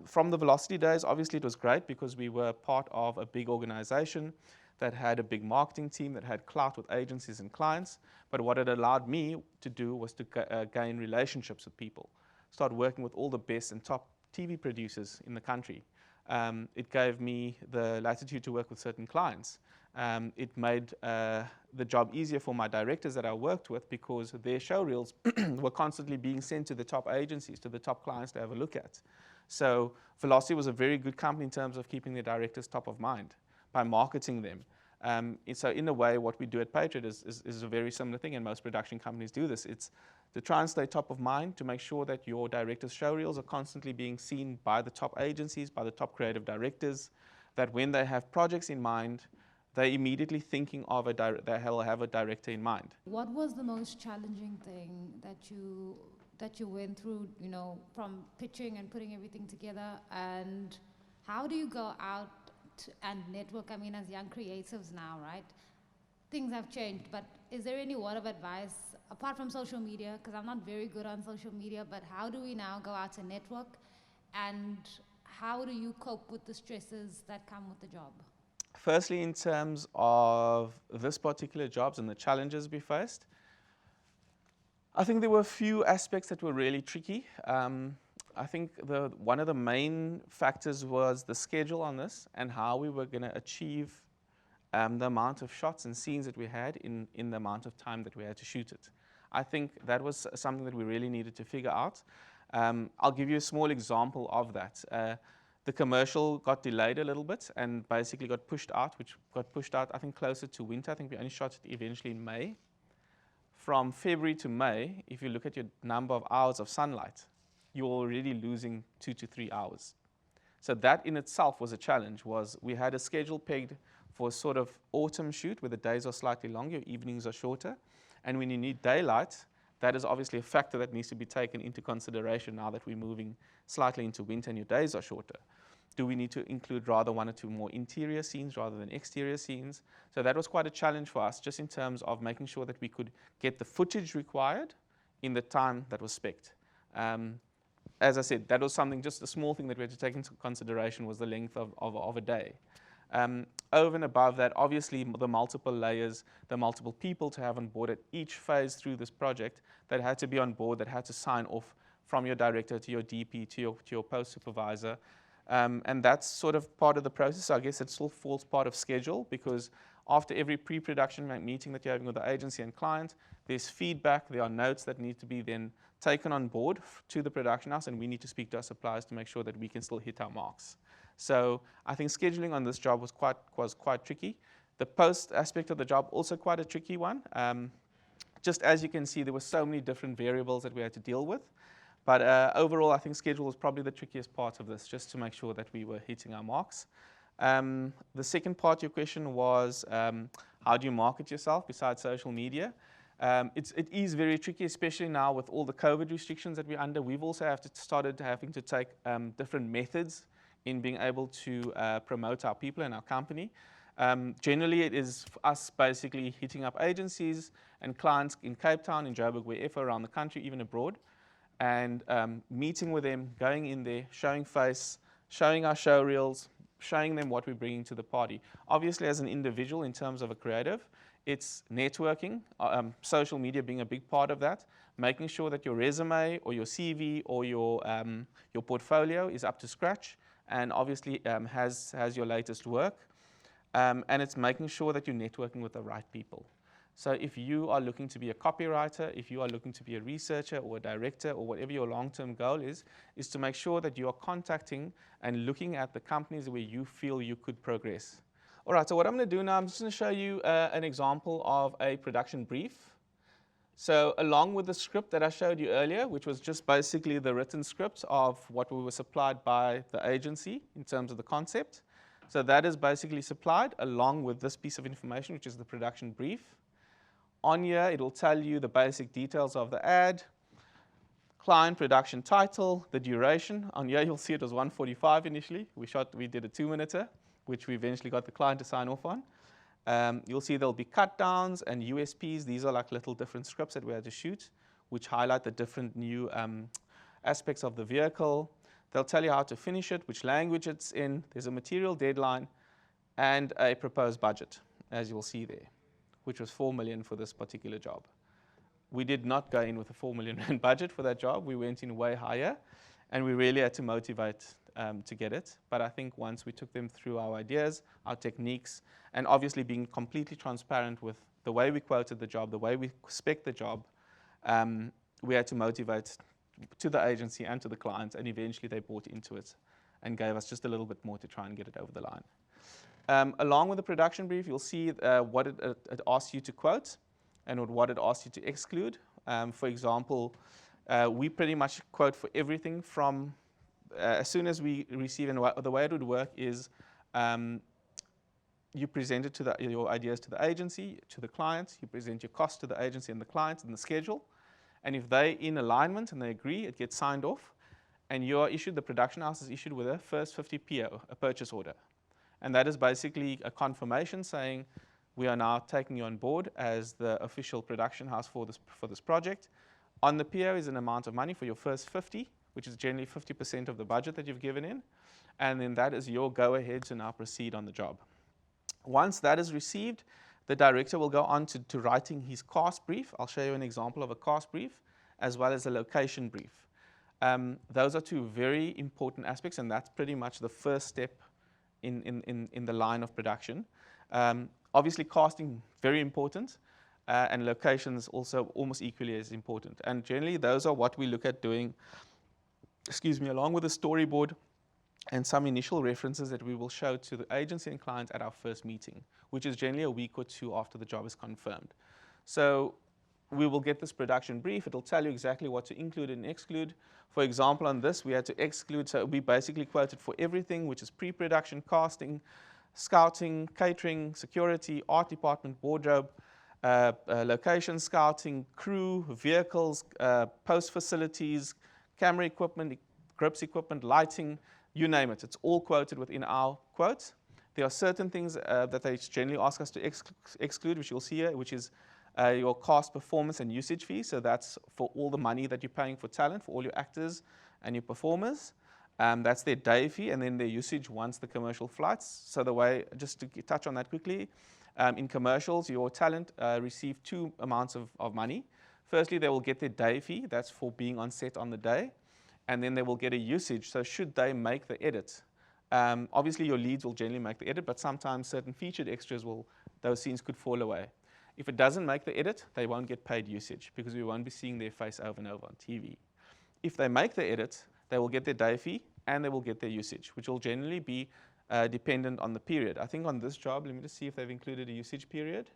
From the Velocity days, obviously it was great because we were part of a big organization that had a big marketing team that had clout with agencies and clients. But what it allowed me to do was to gain relationships with people, start working with all the best and top TV producers in the country. It gave me the latitude to work with certain clients. It made the job easier for my directors that I worked with because their show reels were constantly being sent to the top agencies, to the top clients to have a look at. So Velocity was a very good company in terms of keeping their directors top of mind by marketing them. So in a way, what we do at Patriot is a very similar thing, and most production companies do this. It's to try and stay top of mind, to make sure that your directors' show reels are constantly being seen by the top agencies, by the top creative directors, that when they have projects in mind, they're immediately thinking of they'll have a director in mind. What was the most challenging thing that you went through, you know, from pitching and putting everything together, and how do you go out and network? I mean, as young creatives now, right? Things have changed, but is there any word of advice apart from social media? Because I'm not very good on social media, but how do we now go out and network, and how do you cope with the stresses that come with the job? Firstly, in terms of this particular jobs and the challenges we faced, I think there were a few aspects that were really tricky. I think one of the main factors was the schedule on this and how we were going to achieve the amount of shots and scenes that we had in the amount of time that we had to shoot it. I think that was something that we really needed to figure out. I'll give you a small example of that. The commercial got delayed a little bit and basically got pushed out, I think, closer to winter. I think we only shot it eventually in May. From February to May, if you look at your number of hours of sunlight, you're already losing 2 to 3 hours. So that in itself was a challenge. We had a schedule pegged for a sort of autumn shoot where the days are slightly longer, evenings are shorter. And when you need daylight, that is obviously a factor that needs to be taken into consideration now that we're moving slightly into winter and your days are shorter. Do we need to include rather 1 or 2 more interior scenes rather than exterior scenes? So that was quite a challenge for us, just in terms of making sure that we could get the footage required in the time that was spec'd. As I said, that was something, just a small thing that we had to take into consideration was the length of a day. Over and above that, obviously the multiple layers, the multiple people to have on board at each phase through this project that had to be on board, that had to sign off from your director to your DP to your post supervisor. And that's sort of part of the process. So I guess it still falls part of schedule, because after every pre-production meeting that you're having with the agency and client, there's feedback, there are notes that need to be then taken on board to the production house, and we need to speak to our suppliers to make sure that we can still hit our marks. So I think scheduling on this job was quite tricky. The post aspect of the job, also quite a tricky one. Just as you can see, there were so many different variables that we had to deal with. But overall, I think schedule was probably the trickiest part of this, just to make sure that we were hitting our marks. The second part of your question was, how do you market yourself besides social media? It is very tricky, especially now with all the COVID restrictions that we're under. We've also started having to take different methods in being able to promote our people and our company. Generally, it is us basically hitting up agencies and clients in Cape Town, in Joburg, wherever around the country, even abroad, and meeting with them, going in there, showing face, showing our show reels, showing them what we're bringing to the party. Obviously, as an individual, in terms of a creative, it's networking, social media being a big part of that, making sure that your resume or your CV or your portfolio is up to scratch and obviously has your latest work. And it's making sure that you're networking with the right people. So if you are looking to be a copywriter, if you are looking to be a researcher or a director or whatever your long-term goal is to make sure that you are contacting and looking at the companies where you feel you could progress. All right, so what I'm going to do now, I'm just going to show you an example of a production brief. So along with the script that I showed you earlier, which was just basically the written script of what we were supplied by the agency in terms of the concept. So that is basically supplied along with this piece of information, which is the production brief. On here, it'll tell you the basic details of the ad, client, production title, the duration. On here, you'll see it was 1:45 initially. We did a 2-minuter, which we eventually got the client to sign off on. You'll see there'll be cut downs and USPs. These are like little different scripts that we had to shoot, which highlight the different new aspects of the vehicle. They'll tell you how to finish it, which language it's in. There's a material deadline and a proposed budget, as you'll see there, which was 4 million for this particular job. We did not go in with a 4 million rand budget for that job. We went in way higher, and we really had to motivate to get it. But I think once we took them through our ideas, our techniques, and obviously being completely transparent with the way we quoted the job, the way we spec'd the job, we had to motivate to the agency and to the client, and eventually they bought into it and gave us just a little bit more to try and get it over the line. Along with the production brief, you'll see what it asks you to quote and what it asks you to exclude. For example, we pretty much quote for everything from as soon as we receive, and the way it would work is you present it to your ideas to the agency, to the client, you present your cost to the agency and the client and the schedule. And if they're in alignment and they agree, it gets signed off, and you're issued, the production house is issued with a first 50 PO, a purchase order. And that is basically a confirmation saying we are now taking you on board as the official production house for this project. On the PO is an amount of money for your first 50, which is generally 50% of the budget that you've given in. And then that is your go-ahead to now proceed on the job. Once that is received, the director will go on to writing his cast brief. I'll show you an example of a cast brief, as well as a location brief. Those are two very important aspects, and that's pretty much the first step in the line of production. Obviously, casting, very important, and locations also almost equally as important. And generally, those are what we look at doing, along with a storyboard and some initial references that we will show to the agency and client at our first meeting, which is generally a week or two after the job is confirmed. So we will get this production brief. It'll tell you exactly what to include and exclude. For example, on this, we had to exclude, so we basically quoted for everything, which is pre-production, casting, scouting, catering, security, art department, wardrobe, location scouting, crew, vehicles, post facilities, camera equipment, grips equipment, lighting, you name it. It's all quoted within our quotes. There are certain things that they generally ask us to exclude, which you'll see here, which is your cost, performance, and usage fees. So that's for all the money that you're paying for talent, for all your actors and your performers. That's their day fee, and then their usage once the commercial flights. So the way, just to touch on that quickly, in commercials, your talent receive two amounts of money. Firstly, they will get their day fee. That's for being on set on the day. And then they will get a usage. So should they make the edit, obviously your leads will generally make the edit, but sometimes certain featured extras those scenes could fall away. If it doesn't make the edit, they won't get paid usage because we won't be seeing their face over and over on TV. If they make the edit, they will get their day fee and they will get their usage, which will generally be dependent on the period. I think on this job, let me just see if they've included a usage period.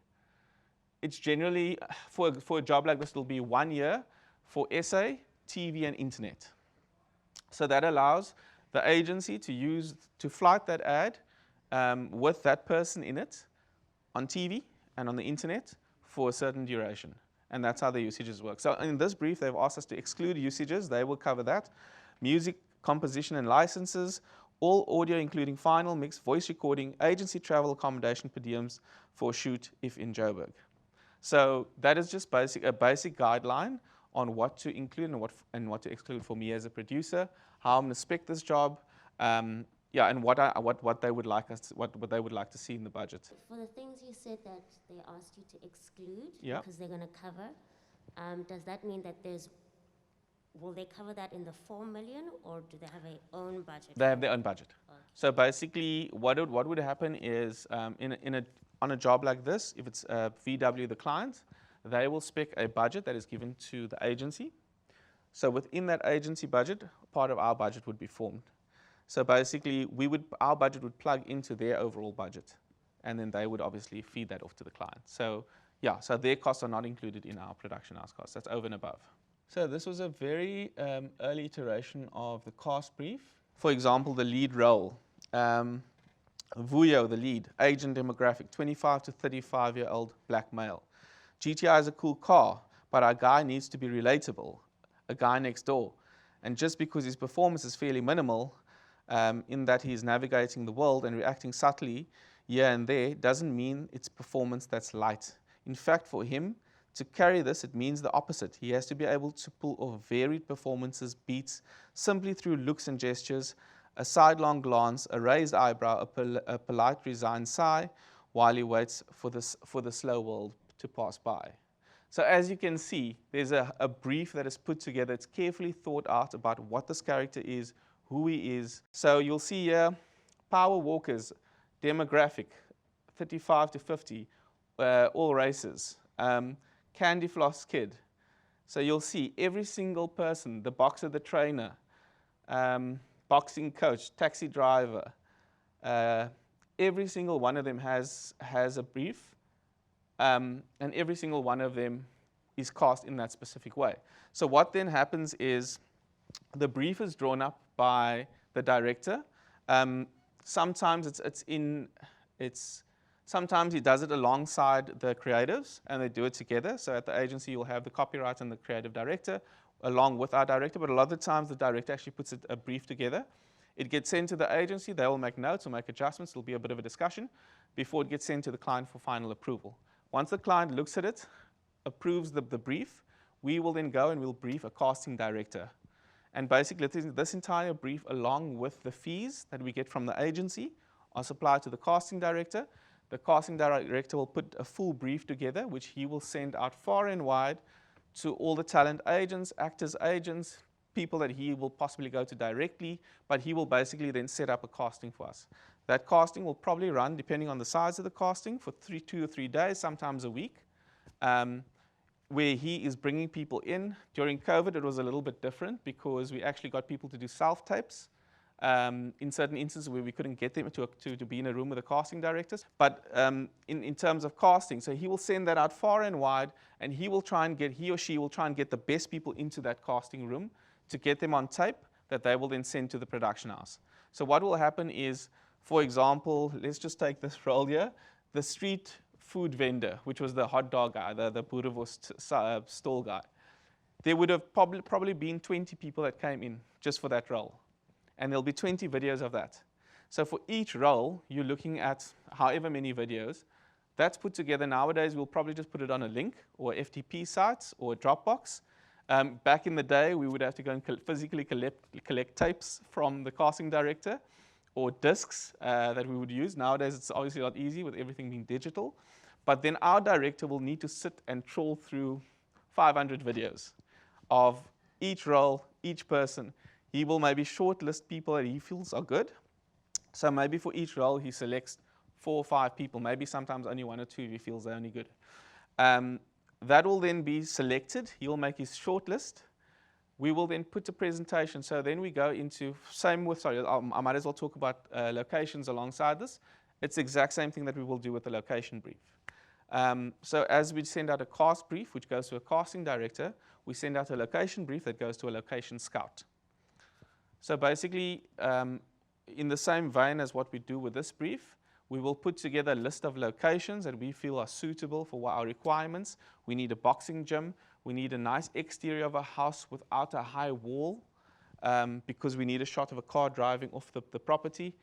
It's generally, for a job like this, it'll be 1 year for SA, TV, and internet. So that allows the agency to flight that ad with that person in it on TV and on the internet for a certain duration. And that's how the usages work. So in this brief, they've asked us to exclude usages. They will cover that. Music, composition and licenses, all audio including final mix, voice recording, agency travel, accommodation per diems for a shoot if in Joburg. So that is just a basic guideline on what to include and what to exclude for me as a producer, how I'm going to spec this job, and what they would like to see in the budget. For the things you said that they asked you to exclude Yeah. because they're going to cover, does that mean that will they cover that in the 4 million, or do they have their own budget? They have their own budget. Okay. So basically, what would happen is on a job like this, if it's VW, the client, they will spec a budget that is given to the agency. So within that agency budget, part of our budget would be formed. So basically, our budget would plug into their overall budget, and then they would obviously feed that off to the client. So yeah, so their costs are not included in our production house costs. That's over and above. So this was a very early iteration of the cast brief. For example, the lead role. Vuyo, the lead, age and demographic, 25 to 35-year-old black male. GTI is a cool car, but our guy needs to be relatable, a guy next door. And just because his performance is fairly minimal, in that he's navigating the world and reacting subtly here and there, doesn't mean it's performance that's light. In fact, for him to carry this, it means the opposite. He has to be able to pull off varied performances, beats, simply through looks and gestures, a sidelong glance, a raised eyebrow, a polite resigned sigh, while he waits for the slow world to pass by. So as you can see, there's a brief that is put together. It's carefully thought out about what this character is, who he is. So you'll see here, power walkers, demographic, 35 to 50, all races. Candy floss kid. So you'll see every single person, the boxer, the trainer, boxing coach, taxi driver, every single one of them has a brief, and every single one of them is cast in that specific way. So what then happens is the brief is drawn up by the director. Sometimes sometimes he does it alongside the creatives, and they do it together. So at the agency, you'll have the copyright and the creative director along with our director, but a lot of the times the director actually puts a brief together. It gets sent to the agency. They will make notes or make adjustments. There'll be a bit of a discussion before it gets sent to the client for final approval. Once the client looks at it, approves the brief, we will then go and we'll brief a casting director. And basically, this entire brief, along with the fees that we get from the agency, are supplied to the casting director. The casting director will put a full brief together, which he will send out far and wide to all the talent agents, actors agents, people that he will possibly go to directly, but he will basically then set up a casting for us. That casting will probably run, depending on the size of the casting, for 2 or 3 days, sometimes a week, where he is bringing people in. During COVID, it was a little bit different because we actually got people to do self-tapes in certain instances where we couldn't get them to be in a room with the casting directors. But in terms of casting, so he will send that out far and wide, and he or she will try and get the best people into that casting room to get them on tape that they will then send to the production house. So what will happen is, for example, let's just take this role here, the street food vendor, which was the hot dog guy, the boerewors stall guy. There would have probably been 20 people that came in just for that role. And there'll be 20 videos of that. So for each role, you're looking at however many videos. That's put together nowadays. We'll probably just put it on a link or FTP sites or a Dropbox. Back in the day, we would have to go and physically collect tapes from the casting director or discs that we would use. Nowadays, it's obviously a lot easier with everything being digital. But then our director will need to sit and trawl through 500 videos of each role, each person. He will maybe shortlist people that he feels are good. So maybe for each role, he selects 4 or 5 people, maybe sometimes only 1 or 2 if he feels they're only good. That will then be selected. He will make his shortlist. We will then put a presentation. So then we go into, I might as well talk about locations alongside this. It's the exact same thing that we will do with the location brief. So as we send out a cast brief, which goes to a casting director, we send out a location brief that goes to a location scout. So basically, in the same vein as what we do with this brief, We will put together a list of locations that we feel are suitable for our requirements. We need a boxing gym. We need a nice exterior of a house without a high wall, because we need a shot of a car driving off the property.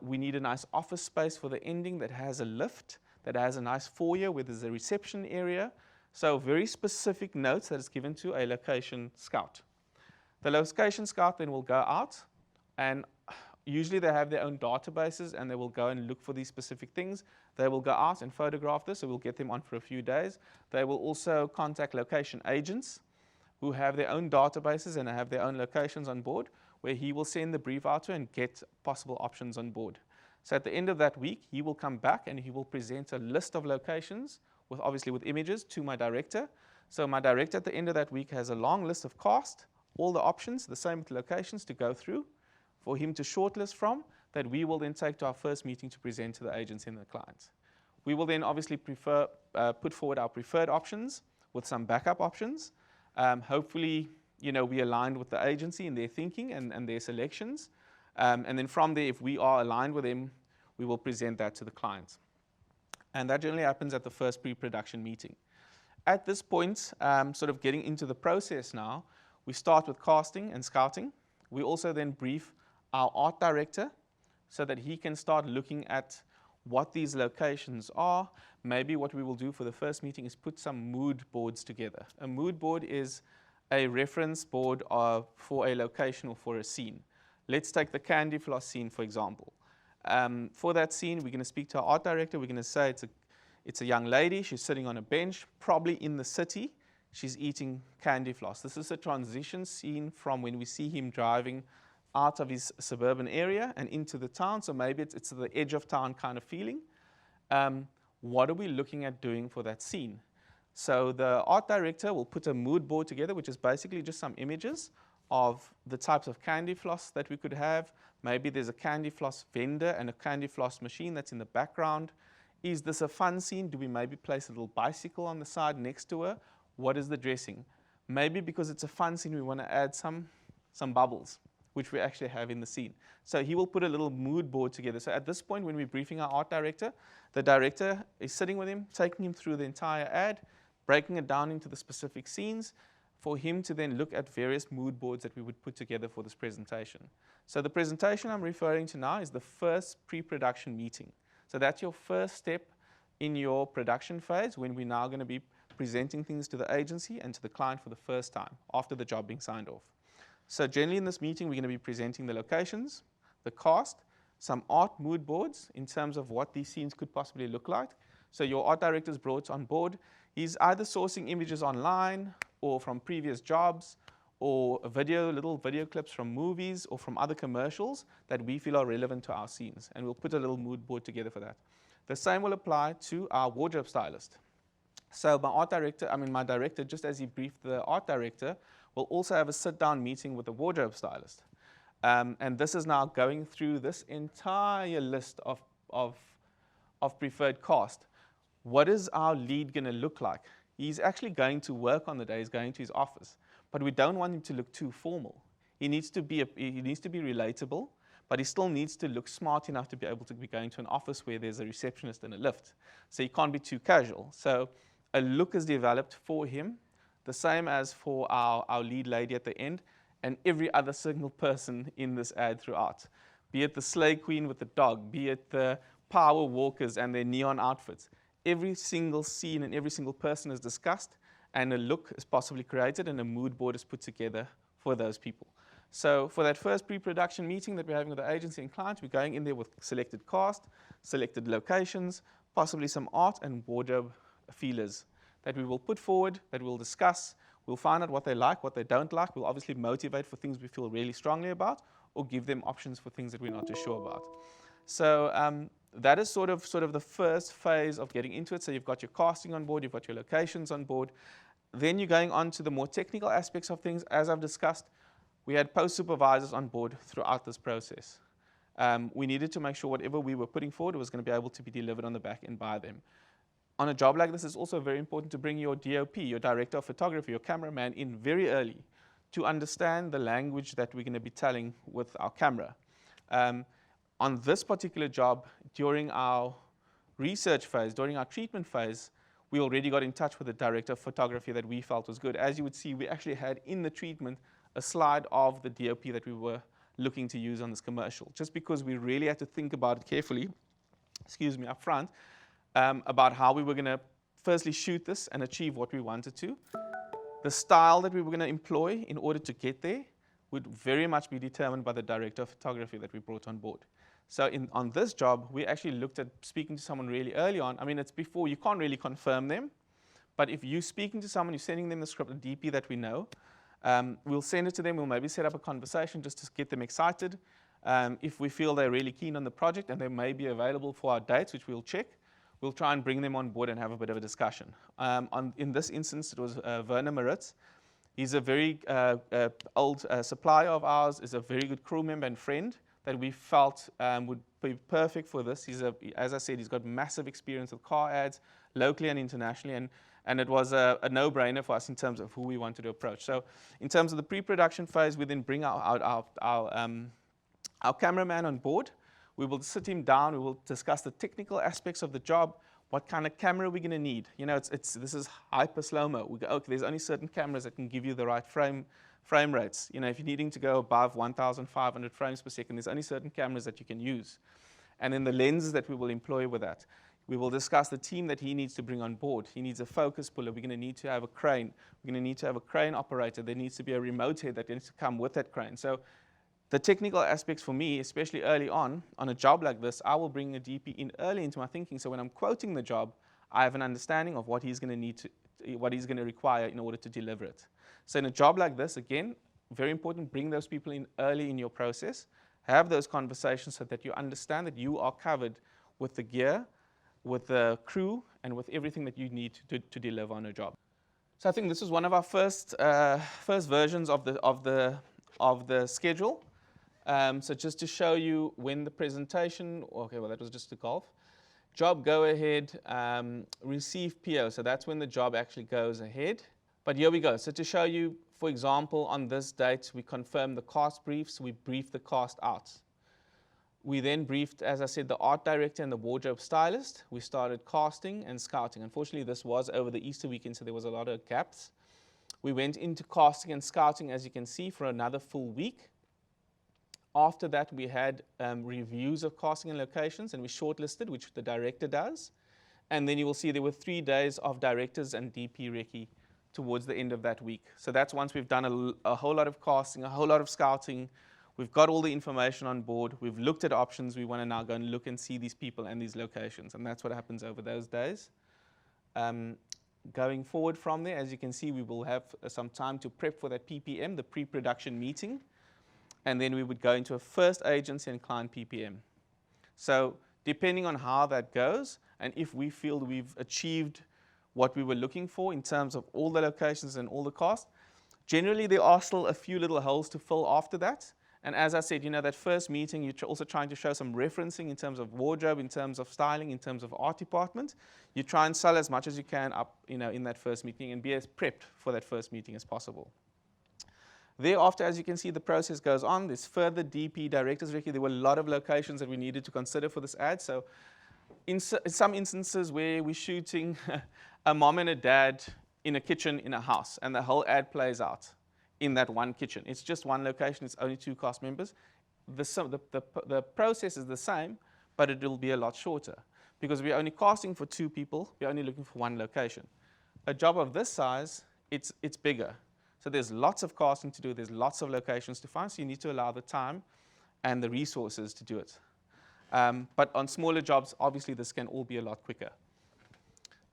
We need a nice office space for the ending that has a lift, that has a nice foyer where there's a reception area. So very specific notes that is given to a location scout. The location scout then will go out, and usually they have their own databases, and they will go and look for these specific things. They will go out and photograph this, so we'll get them on for a few days. They will also contact location agents who have their own databases and have their own locations on board, where he will send the brief out to and get possible options on board. So at the end of that week, he will come back and he will present a list of locations, obviously with images, to my director. So my director at the end of that week has a long list of cost, all the options, the same with locations to go through, for him to shortlist from, that we will then take to our first meeting to present to the agents and the clients. We will then obviously put forward our preferred options with some backup options. Hopefully, we aligned with the agency in their thinking and their selections. And then from there, if we are aligned with them, we will present that to the clients. And that generally happens at the first pre-production meeting. At this point, sort of getting into the process now, we start with casting and scouting. We also then brief our art director so that he can start looking at what these locations are. Maybe what we will do for the first meeting is put some mood boards together. A mood board is a reference board for a location or for a scene. Let's take the candy floss scene, for example. For that scene, we're going to speak to our art director. We're going to say it's a young lady. She's sitting on a bench, probably in the city. She's eating candy floss. This is a transition scene from when we see him driving out of his suburban area and into the town. So maybe it's the edge of town kind of feeling. What are we looking at doing for that scene? So the art director will put a mood board together, which is basically just some images of the types of candy floss that we could have. Maybe there's a candy floss vendor and a candy floss machine that's in the background. Is this a fun scene? Do we maybe place a little bicycle on the side next to her? What is the dressing? Maybe because it's a fun scene, we want to add some bubbles, which we actually have in the scene. So he will put a little mood board together. So at this point, when we're briefing our art director, the director is sitting with him, taking him through the entire ad, breaking it down into the specific scenes, for him to then look at various mood boards that we would put together for this presentation. So the presentation I'm referring to now is the first pre-production meeting. So that's your first step in your production phase, when we're now going to be presenting things to the agency and to the client for the first time, after the job being signed off. So generally in this meeting, we're going to be presenting the locations, the cast, some art mood boards in terms of what these scenes could possibly look like. So your art director is brought on board. He's either sourcing images online or from previous jobs, or little video clips from movies or from other commercials that we feel are relevant to our scenes. And we'll put a little mood board together for that. The same will apply to our wardrobe stylist. So my director, just as he briefed the art director, will also have a sit-down meeting with the wardrobe stylist. And this is now going through this entire list of preferred cast. What is our lead going to look like? He's actually going to work on the day. He's going to his office. But we don't want him to look too formal. He needs to be relatable, but he still needs to look smart enough to be able to be going to an office where there's a receptionist and a lift. So he can't be too casual. So a look is developed for him, the same as for our lead lady at the end, and every other single person in this ad throughout. Be it the slay queen with the dog, be it the power walkers and their neon outfits. Every single scene and every single person is discussed, and a look is possibly created, and a mood board is put together for those people. So for that first pre-production meeting that we're having with the agency and clients, we're going in there with selected cast, selected locations, possibly some art and wardrobe feelers that we will put forward, that we'll discuss. We'll find out what they like, what they don't like. We'll obviously motivate for things we feel really strongly about, or give them options for things that we're not too sure about. So that is sort of the first phase of getting into it. So you've got your casting on board, you've got your locations on board. Then you're going on to the more technical aspects of things. As I've discussed, we had post supervisors on board throughout this process. We needed to make sure whatever we were putting forward was going to be able to be delivered on the back end by them. On a job like this, it's also very important to bring your DOP, your director of photography, your cameraman in very early to understand the language that we're going to be telling with our camera. on this particular job, during our research phase, during our treatment phase, we already got in touch with the director of photography that we felt was good. As you would see, we actually had in the treatment a slide of the DOP that we were looking to use on this commercial, just because we really had to think about it carefully, up front, about how we were going to firstly shoot this and achieve what we wanted to. The style that we were going to employ in order to get there would very much be determined by the director of photography that we brought on board. So on this job, we actually looked at speaking to someone really early on. I mean, it's before, you can't really confirm them, but if you're speaking to someone, you're sending them the script, the DP that we know, we'll send it to them, we'll maybe set up a conversation just to get them excited. If we feel they're really keen on the project and they may be available for our dates, which we'll check, we'll try and bring them on board and have a bit of a discussion. In this instance, it was Werner Maritz. He's a very old supplier of ours, is a very good crew member and friend that we felt would be perfect for this. As I said, he's got massive experience with car ads, locally and internationally, and it was a no-brainer for us in terms of who we wanted to approach. So in terms of the pre-production phase, we then bring our cameraman on board. We will sit him down, we will discuss the technical aspects of the job, what kind of camera we're going to need. You know, this is hyper slow-mo. We go, okay, there's only certain cameras that can give you the right frame rates. You know, if you're needing to go above 1,500 frames per second, there's only certain cameras that you can use. And then the lenses that we will employ with that. We will discuss the team that he needs to bring on board. He needs a focus puller. We're going to need to have a crane. We're going to need to have a crane operator. There needs to be a remote head that needs to come with that crane. So the technical aspects for me, especially early on a job like this, I will bring a DP in early into my thinking. So when I'm quoting the job, I have an understanding of what he's going to need to, what he's going to require in order to deliver it. So in a job like this, again, very important, bring those people in early in your process. Have those conversations so that you understand that you are covered with the gear, with the crew, and with everything that you need to deliver on a job. So I think this is one of our first versions of the schedule. So just to show you when the presentation, okay, well that was just the golf. Job go ahead, receive PO, so that's when the job actually goes ahead. But here we go, so to show you, for example, on this date, we confirm the cast briefs, we brief the cast out. We then briefed, as I said, the art director and the wardrobe stylist. We started casting and scouting. Unfortunately, this was over the Easter weekend, so there was a lot of gaps. We went into casting and scouting, as you can see, for another full week. After that, we had reviews of casting and locations, and we shortlisted, which the director does. And then you will see there were 3 days of directors and DP recce towards the end of that week. So that's once we've done a whole lot of casting, a whole lot of scouting. We've got all the information on board. We've looked at options. We want to now go and look and see these people and these locations. And that's what happens over those days. Going forward from there, as you can see, we will have some time to prep for that PPM, the pre-production meeting. And then we would go into a first agency and client PPM. So depending on how that goes, and if we feel we've achieved what we were looking for in terms of all the locations and all the cost, generally there are still a few little holes to fill after that. And as I said, you know, that first meeting, you're also trying to show some referencing in terms of wardrobe, in terms of styling, in terms of art department. You try and sell as much as you can up, you know, in that first meeting and be as prepped for that first meeting as possible. Thereafter, as you can see, the process goes on. There's further DP, directors recce. There were a lot of locations that we needed to consider for this ad. So in some instances where we're shooting a mom and a dad in a kitchen in a house, and the whole ad plays out in that one kitchen. It's just one location. It's only 2 cast members. The process is the same, but it will be a lot shorter because we're only casting for 2 people. We're only looking for 1 location. A job of this size, it's bigger. So there's lots of casting to do. There's lots of locations to find. So you need to allow the time and the resources to do it. But on smaller jobs, obviously, this can all be a lot quicker.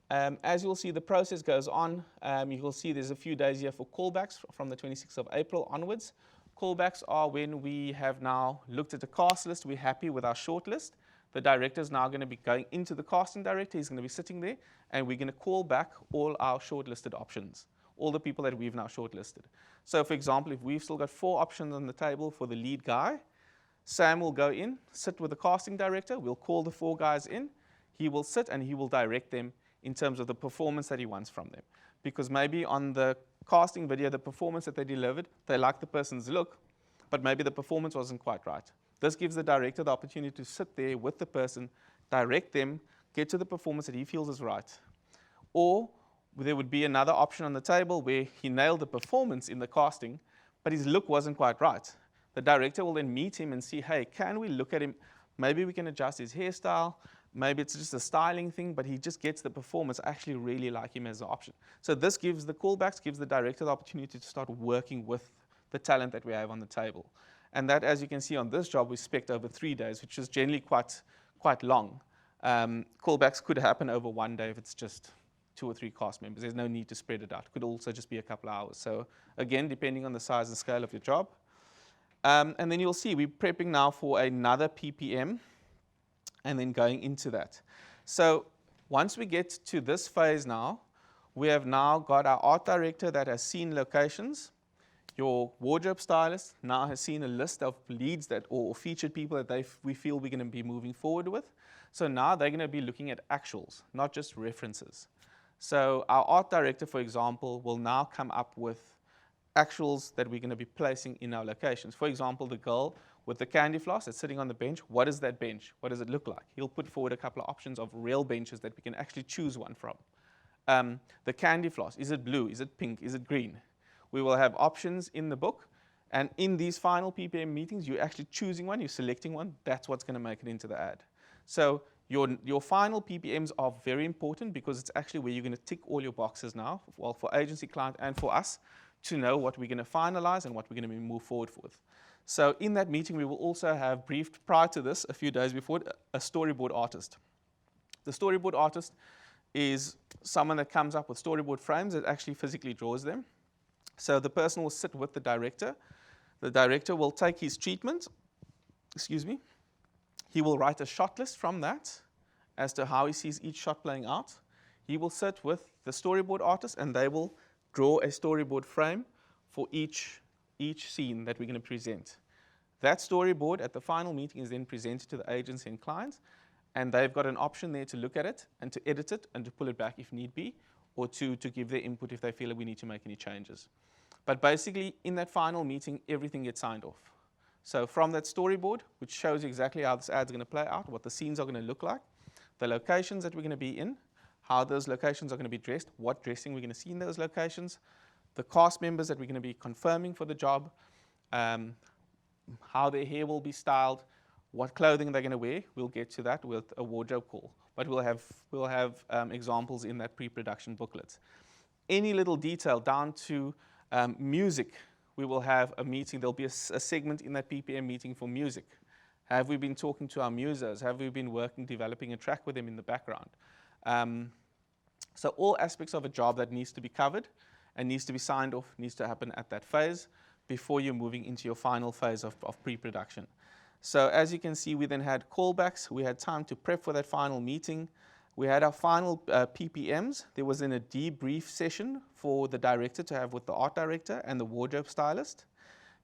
As you'll see, the process goes on. You will see there's a few days here for callbacks from the 26th of April onwards. Callbacks are when we have now looked at the cast list. We're happy with our short list. The director is now going to be going into the casting director. He's going to be sitting there, and we're going to call back all our shortlisted options, all the people that we've now shortlisted. So, for example, if we've still got 4 options on the table for the lead guy, Sam will go in, sit with the casting director. We'll call the 4 guys in. He will sit and he will direct them in terms of the performance that he wants from them. Because maybe on the casting video, the performance that they delivered, they liked the person's look, but maybe the performance wasn't quite right. This gives the director the opportunity to sit there with the person, direct them, get to the performance that he feels is right. Or there would be another option on the table where he nailed the performance in the casting, but his look wasn't quite right. The director will then meet him and see, hey, can we look at him? Maybe we can adjust his hairstyle. Maybe it's just a styling thing, but he just gets the performance. I actually really like him as an option. So this gives the callbacks, gives the director the opportunity to start working with the talent that we have on the table. And that, as you can see on this job, we spec'd over 3 days, which is generally quite long. Callbacks could happen over 1 day if it's just 2 or 3 cast members. There's no need to spread it out. It could also just be a couple of hours. So again, depending on the size and scale of your job. And then you'll see we're prepping now for another PPM and then going into that. So once we get to this phase now, we have now got our art director that has seen locations. Your wardrobe stylist now has seen a list of leads that or featured people that we feel we're going to be moving forward with. So now they're going to be looking at actuals, not just references. So our art director, for example, will now come up with actuals that we're going to be placing in our locations. For example, the girl with the candy floss that's sitting on the bench, what is that bench? What does it look like? He'll put forward a couple of options of real benches that we can actually choose one from. The candy floss, is it blue? Is it pink? Is it green? We will have options in the book. And in these final PPM meetings, you're actually choosing one, you're selecting one. That's what's going to make it into the ad. So your final PPMs are very important because it's actually where you're going to tick all your boxes now, well, for agency, client, and for us, to know what we're going to finalize and what we're going to move forward with. So in that meeting, we will also have briefed, prior to this, a few days before, a storyboard artist. The storyboard artist is someone that comes up with storyboard frames that actually physically draws them. So the person will sit with the director. The director will take his treatment, he will write a shot list from that as to how he sees each shot playing out. He will sit with the storyboard artist and they will draw a storyboard frame for each scene that we're going to present. That storyboard at the final meeting is then presented to the agency and clients, and they've got an option there to look at it and to edit it and to pull it back if need be, or to give their input if they feel that we need to make any changes. But basically, in that final meeting, everything gets signed off. So from that storyboard, which shows you exactly how this ad's going to play out, what the scenes are going to look like, the locations that we're going to be in, how those locations are going to be dressed, what dressing we're going to see in those locations, the cast members that we're going to be confirming for the job, how their hair will be styled, what clothing they're going to wear. We'll get to that with a wardrobe call. But we'll have examples in that pre-production booklet. Any little detail down to music, we will have a meeting. There'll be a segment in that PPM meeting for music. Have we been talking to our musos? Have we been working, developing a track with them in the background? So all aspects of a job that needs to be covered and needs to be signed off needs to happen at that phase before you're moving into your final phase of pre-production. So as you can see, we then had callbacks. We had time to prep for that final meeting. We had our final PPMs. There was then a debrief session for the director to have with the art director and the wardrobe stylist.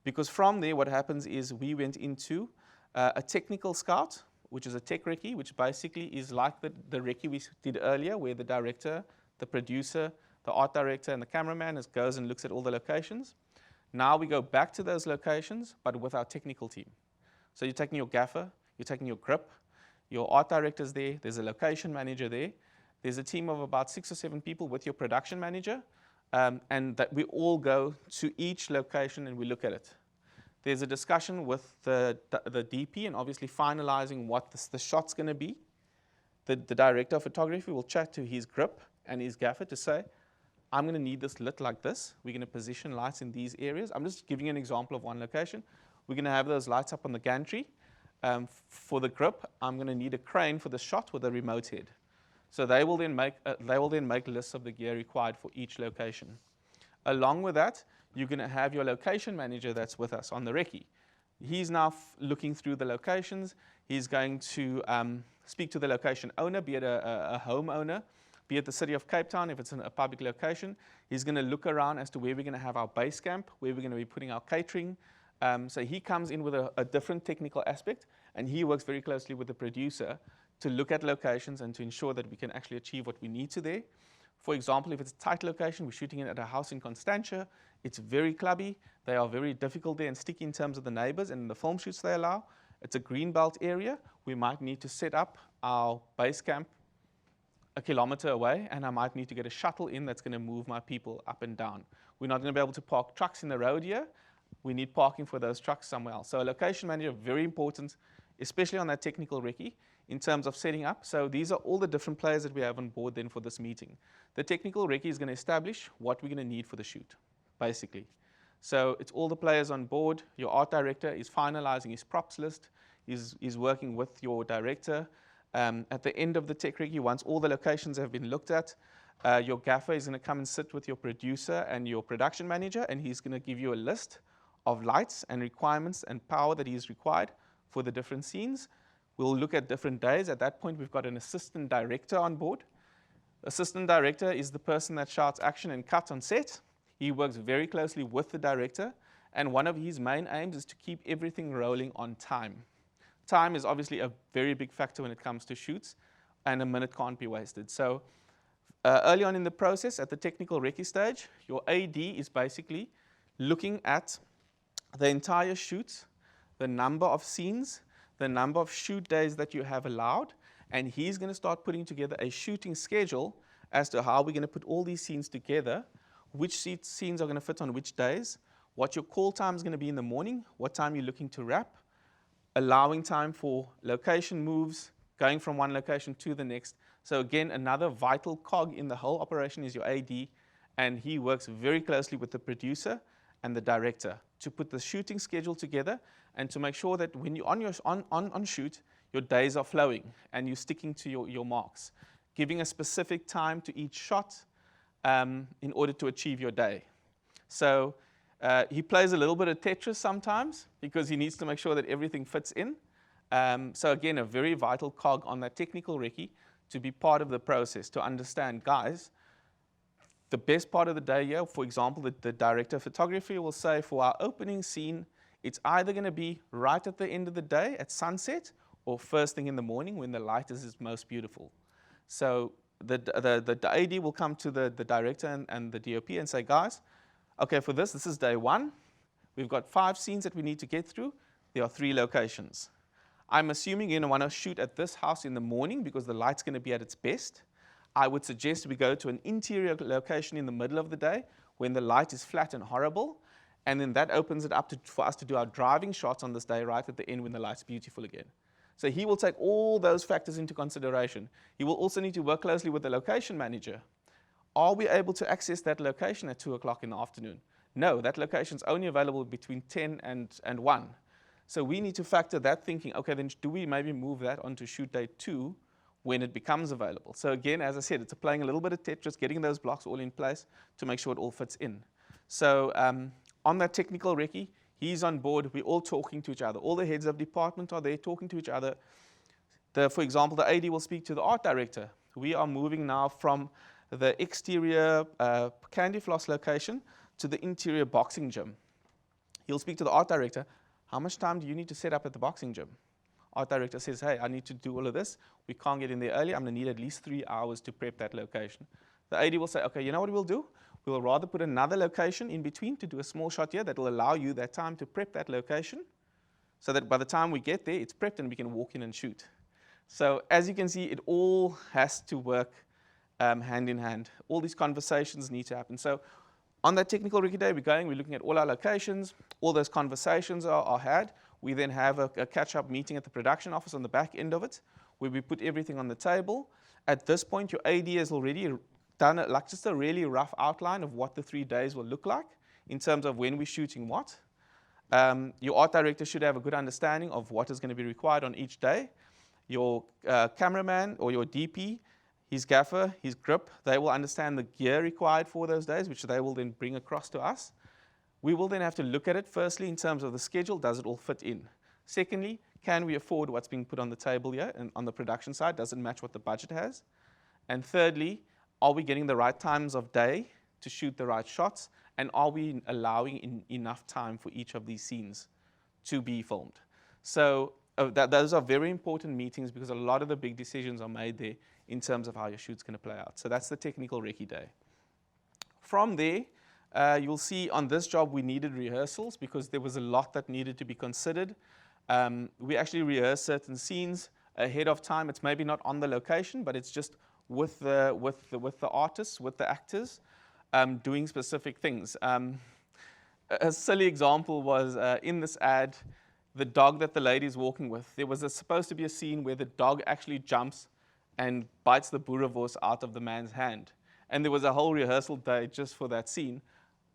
Because from there, what happens is we went into a technical scout, which is a tech recce, which basically is like the recce we did earlier, where the director, the producer, the art director, and the cameraman goes and looks at all the locations. Now we go back to those locations, but with our technical team. So you're taking your gaffer, you're taking your grip, your art director's there, there's a location manager there, there's a team of about 6 or 7 people with your production manager, and that we all go to each location and we look at it. There's a discussion with the DP and obviously finalizing what the shot's going to be. The director of photography will chat to his grip and his gaffer to say, I'm going to need this lit like this. We're going to position lights in these areas. I'm just giving you an example of one location. We're going to have those lights up on the gantry. For the grip, I'm going to need a crane for the shot with a remote head. So they will then make lists of the gear required for each location. Along with that, you're going to have your location manager that's with us on the recce. He's now looking through the locations. He's going to speak to the location owner, be it a homeowner, be it the city of Cape Town, if it's in a public location. He's going to look around as to where we're going to have our base camp, where we're going to be putting our catering. So he comes in with a different technical aspect, and he works very closely with the producer to look at locations and to ensure that we can actually achieve what we need to there. For example, if it's a tight location, we're shooting it at a house in Constantia. It's very clubby. They are very difficult there and sticky in terms of the neighbors and the film shoots they allow. it's a green belt area, we might need to set up our base camp a kilometer away, and I might need to get a shuttle in that's going to move my people up and down. We're not going to be able to park trucks in the road here. We need parking for those trucks somewhere else. So a location manager, very important, especially on that technical recce, in terms of setting up. So these are all the different players that we have on board then for this meeting. The technical recce is going to establish what we're going to need for the shoot, basically. So it's all the players on board. Your art director is finalizing his props list. He's working with your director. At the end of the tech recce, once all the locations have been looked at, your gaffer is going to come and sit with your producer and your production manager, and he's going to give you a list of lights and requirements and power that is required for the different scenes. We'll look at different days. At that point, we've got an assistant director on board. Assistant director is the person that shouts action and cut on set. He works very closely with the director, and one of his main aims is to keep everything rolling on time. Time is obviously a very big factor when it comes to shoots, and a minute can't be wasted. So early on in the process, at the technical recce stage, your AD is basically looking at the entire shoot, the number of scenes, the number of shoot days that you have allowed, and he's going to start putting together a shooting schedule as to how we're going to put all these scenes together, which scenes are going to fit on which days, what your call time is going to be in the morning, what time you're looking to wrap, allowing time for location moves, going from one location to the next. So again, another vital cog in the whole operation is your AD, and he works very closely with the producer and the director to put the shooting schedule together and to make sure that when you're on shoot, your days are flowing and you're sticking to your marks, giving a specific time to each shot in order to achieve your day. So he plays a little bit of Tetris sometimes because he needs to make sure that everything fits in. So again, a very vital cog on that technical recce to be part of the process, to understand, guys, the best part of the day here, for example, the director of photography will say for our opening scene, it's either going to be right at the end of the day at sunset or first thing in the morning when the light is most beautiful. So the AD will come to the director and the DOP and say, guys, okay, for this is day one. We've got 5 scenes that we need to get through. There are 3 locations. I'm assuming you're going to want to shoot at this house in the morning because the light's going to be at its best. I would suggest we go to an interior location in the middle of the day when the light is flat and horrible, and then that opens it up for us to do our driving shots on this day right at the end when the light's beautiful again. So he will take all those factors into consideration. He will also need to work closely with the location manager. Are we able to access that location at 2 o'clock in the afternoon? No, that location is only available between 10 and 1. So we need to factor that thinking, okay, then do we maybe move that onto shoot day 2 when it becomes available? So again, as I said, it's playing a little bit of Tetris, getting those blocks all in place to make sure it all fits in. So on that technical recce, he's on board. We're all talking to each other. All the heads of department are there talking to each other. For example, the AD will speak to the art director. We are moving now from the exterior candy floss location to the interior boxing gym. He'll speak to the art director. How much time do you need to set up at the boxing gym? Art director says, hey, I need to do all of this. We can't get in there early. I'm going to need at least 3 hours to prep that location. The AD will say, okay, you know what we'll do? We'll rather put another location in between to do a small shot here that will allow you that time to prep that location so that by the time we get there, it's prepped and we can walk in and shoot. So as you can see, it all has to work hand in hand. All these conversations need to happen. So on that technical recce day, we're looking at all our locations. All those conversations are had. We then have a catch-up meeting at the production office on the back end of it, where we put everything on the table. At this point, your AD has already done just a really rough outline of what the 3 days will look like in terms of when we're shooting what. Your art director should have a good understanding of what is going to be required on each day. Your cameraman or your DP, his gaffer, his grip, they will understand the gear required for those days, which they will then bring across to us. We will then have to look at it firstly in terms of the schedule. Does it all fit in? Secondly, can we afford what's being put on the table here and on the production side? Does it match what the budget has? And thirdly, are we getting the right times of day to shoot the right shots? And are we allowing enough time for each of these scenes to be filmed? So those are very important meetings because a lot of the big decisions are made there in terms of how your shoot's going to play out. So that's the technical recce day. From there, you'll see on this job we needed rehearsals because there was a lot that needed to be considered. We actually rehearse certain scenes ahead of time. It's maybe not on the location, but it's just with the artists, with the actors, doing specific things. A silly example was in this ad, the dog that the lady's walking with. There was supposed to be a scene where the dog actually jumps and bites the boerewors out of the man's hand. And there was a whole rehearsal day just for that scene.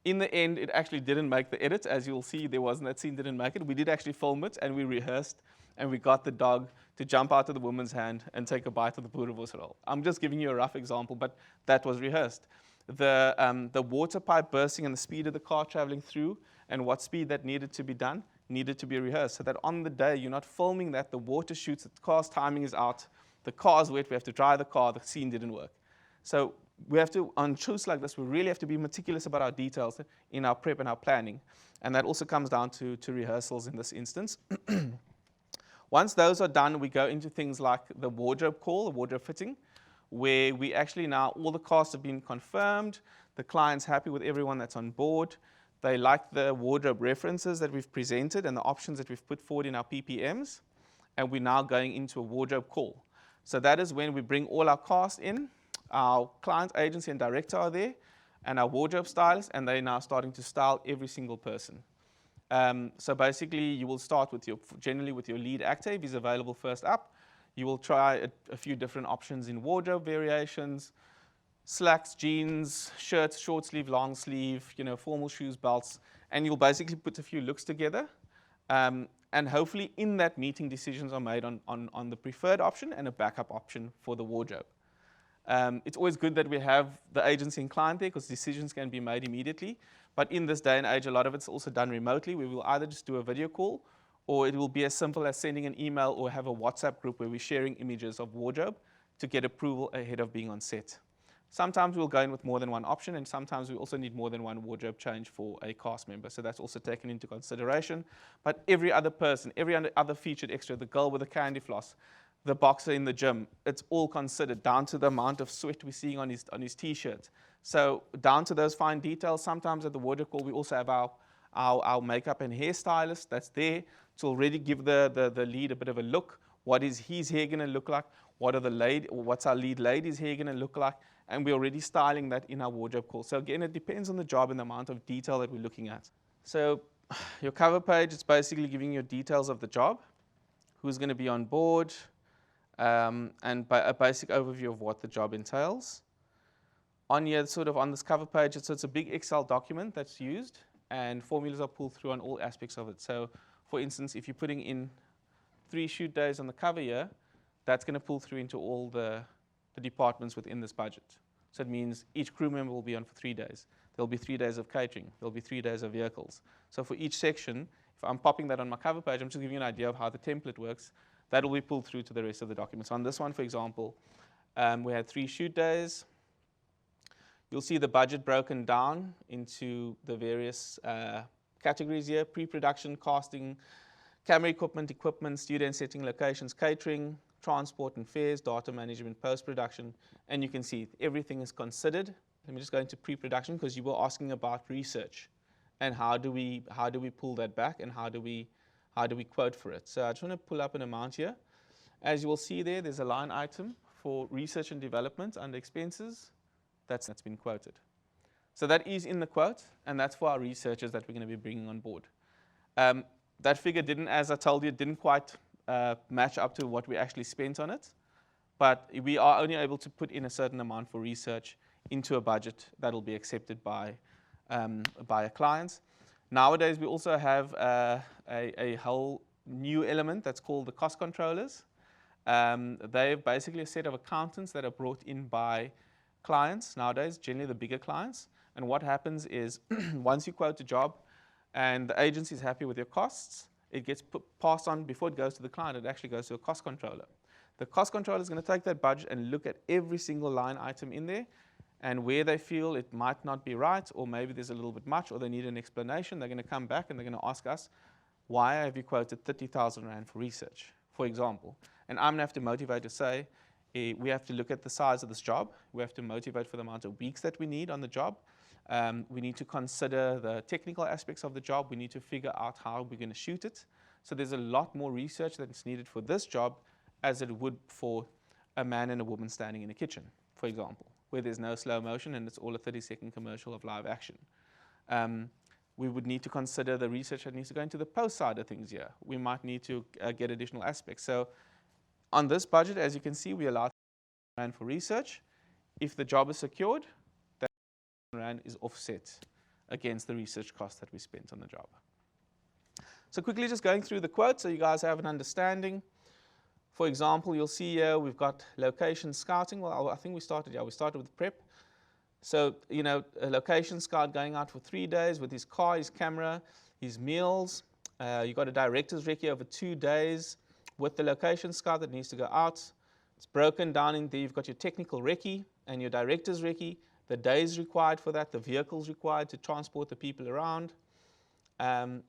In the end, it actually didn't make the edit. As you'll see, that scene didn't make it. We did actually film it, and we rehearsed, and we got the dog to jump out of the woman's hand and take a bite of the boerewors roll. I'm just giving you a rough example, but that was rehearsed. The water pipe bursting and the speed of the car traveling through and what speed that needed to be done needed to be rehearsed, so that on the day you're not filming that, the water shoots, the car's timing is out, the car's wet, we have to dry the car, the scene didn't work. So we have to, on shoots like this, we really have to be meticulous about our details in our prep and our planning. And that also comes down to rehearsals in this instance. Once those are done, we go into things like the wardrobe call, the wardrobe fitting, where we actually now, all the costs have been confirmed, the client's happy with everyone that's on board, they like the wardrobe references that we've presented and the options that we've put forward in our PPMs, and we're now going into a wardrobe call. So that is when we bring all our cast in, our client agency and director are there, and our wardrobe stylist, and they're now starting to style every single person. So basically, you will start generally with your lead actor, if he's available first up. You will try a few different options in wardrobe variations, slacks, jeans, shirts, short sleeve, long sleeve, formal shoes, belts, and you'll basically put a few looks together. And hopefully in that meeting, decisions are made on the preferred option and a backup option for the wardrobe. It's always good that we have the agency and client there because decisions can be made immediately. But in this day and age, a lot of it's also done remotely. We will either just do a video call, or it will be as simple as sending an email or have a WhatsApp group where we're sharing images of wardrobe to get approval ahead of being on set. Sometimes we'll go in with more than one option, and sometimes we also need more than one wardrobe change for a cast member. So that's also taken into consideration. But every other person, every other featured extra, the girl with the candy floss, the boxer in the gym, it's all considered, down to the amount of sweat we're seeing on his T-shirt. So down to those fine details. Sometimes at the wardrobe call, we also have our makeup and hairstylist that's there to already give the lead a bit of a look. What is his hair going to look like? What's our lead lady's hair going to look like? And we're already styling that in our wardrobe call. So again, it depends on the job and the amount of detail that we're looking at. So your cover page is basically giving you details of the job, who's going to be on board, and a basic overview of what the job entails. On here, sort of on this cover page, it's a big Excel document that's used, and formulas are pulled through on all aspects of it. So for instance, if you're putting in 3 shoot days on the cover here, that's going to pull through into all the departments within this budget. So it means each crew member will be on for 3 days. There'll be 3 days of catering. There'll be 3 days of vehicles. So for each section, if I'm popping that on my cover page, I'm just giving you an idea of how the template works. That will be pulled through to the rest of the documents. On this one, for example, we had 3 shoot days. You'll see the budget broken down into the various categories here: pre-production, casting, camera equipment, studio setting, locations, catering, transport and fares, data management, post-production, and you can see everything is considered. Let me just go into pre-production because you were asking about research and how do we pull that back and how do we quote for it. So I just want to pull up an amount here. As you will see there's a line item for research and development under expenses that's been quoted. So that is in the quote, and that's for our researchers that we're going to be bringing on board. That figure didn't, as I told you, didn't quite match up to what we actually spent on it, but we are only able to put in a certain amount for research into a budget that will be accepted by our clients. Nowadays, we also have a whole new element that's called the cost controllers. They're basically a set of accountants that are brought in by clients nowadays, generally the bigger clients. And what happens is once you quote a job and the agency is happy with your costs, it gets passed on before it goes to the client. It actually goes to a cost controller. The cost controller is going to take that budget and look at every single line item in there, and where they feel it might not be right, or maybe there's a little bit much, or they need an explanation, they're going to come back and they're going to ask us, why have you quoted 30,000 Rand for research, for example? And I'm going to have to motivate to say, we have to look at the size of this job. We have to motivate for the amount of weeks that we need on the job. We need to consider the technical aspects of the job. We need to figure out how we're going to shoot it. So there's a lot more research that's needed for this job as it would for a man and a woman standing in a kitchen, for example, where there's no slow motion and it's all a 30-second commercial of live action. We would need to consider the research that needs to go into the post side of things here. We might need to get additional aspects. So on this budget, as you can see, we allow rand for research. If the job is secured, that rand is offset against the research cost that we spent on the job. So quickly just going through the quotes so you guys have an understanding. For example, you'll see here we've got location scouting. Well, I think we started with prep. So, you know, a location scout going out for 3 days with his car, his camera, his meals. You've got a director's recce over 2 days with the location scout that needs to go out. It's broken down in there. You've got your technical recce and your director's recce, the days required for that, the vehicles required to transport the people around. And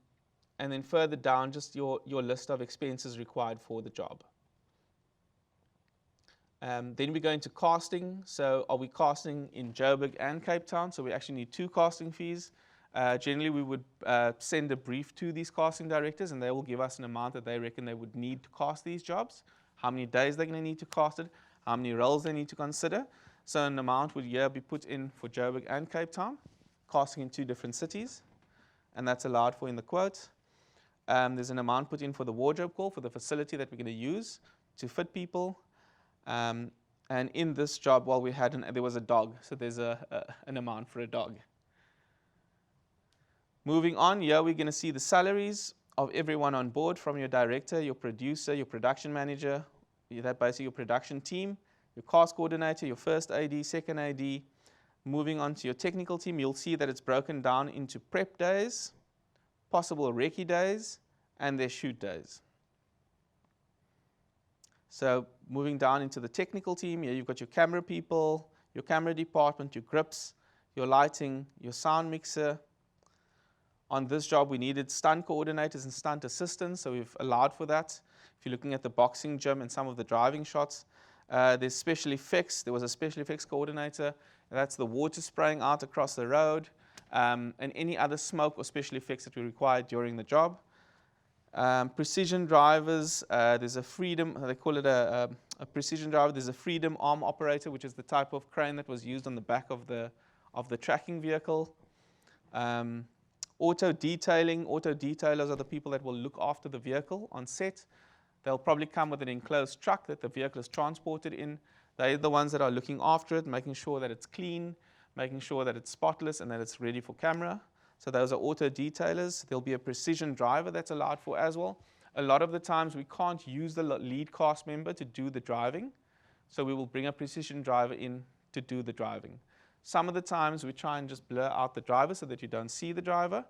then further down, just your list of expenses required for the job. Then we go into casting. So are we casting in Joburg and Cape Town? So we actually need 2 casting fees. Generally, we would send a brief to these casting directors, and they will give us an amount that they reckon they would need to cast these jobs, how many days they're going to need to cast it, how many roles they need to consider. So an amount would here be put in for Joburg and Cape Town, casting in 2 different cities, and that's allowed for in the quote. There's an amount put in for the wardrobe call for the facility that we're going to use to fit people. And in this job, well, there was a dog, so there's an amount for a dog. Moving on, here we're going to see the salaries of everyone on board, from your director, your producer, your production manager, that basically your production team, your cast coordinator, your first AD, second AD. Moving on to your technical team, you'll see that it's broken down into prep days, possible recce days, and their shoot days. So moving down into the technical team, here you've got your camera people, your camera department, your grips, your lighting, your sound mixer. On this job, we needed stunt coordinators and stunt assistants, so we've allowed for that. If you're looking at the boxing gym and some of the driving shots, there's special effects. There was a special effects coordinator, and that's the water spraying out across the road, and any other smoke or special effects that we required during the job. Precision drivers, there's a freedom, they call it a precision driver. There's a freedom arm operator, which is the type of crane that was used on the back of the tracking vehicle. Auto detailing, auto detailers are the people that will look after the vehicle on set. They'll probably come with an enclosed truck that the vehicle is transported in. They're the ones that are looking after it, making sure that it's clean, making sure that it's spotless and that it's ready for camera. So those are auto detailers. There'll be a precision driver that's allowed for as well. A lot of the times we can't use the lead cast member to do the driving, so we will bring a precision driver in to do the driving. Some of the times we try and just blur out the driver so that you don't see the driver.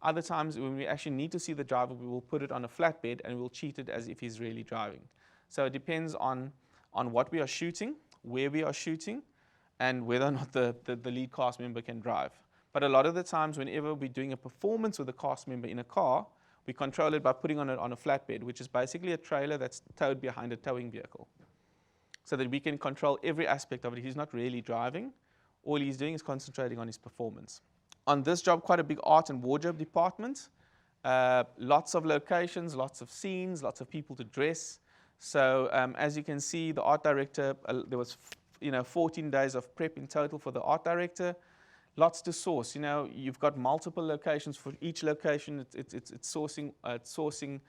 Other times when we actually need to see the driver, we will put it on a flatbed and we'll cheat it as if he's really driving. So it depends on what we are shooting, where we are shooting, and whether or not the lead cast member can drive. But a lot of the times whenever we're doing a performance with a cast member in a car, we control it by putting it on a flatbed, which is basically a trailer that's towed behind a towing vehicle, so that we can control every aspect of it. He's not really driving. All he's doing is concentrating on his performance. On this job, quite a big art and wardrobe department. Lots of locations, lots of scenes, lots of people to dress. So as you can see, the art director, there was 14 days of prep in total for the art director. Lots to source. You've got multiple locations. For each location, it's sourcing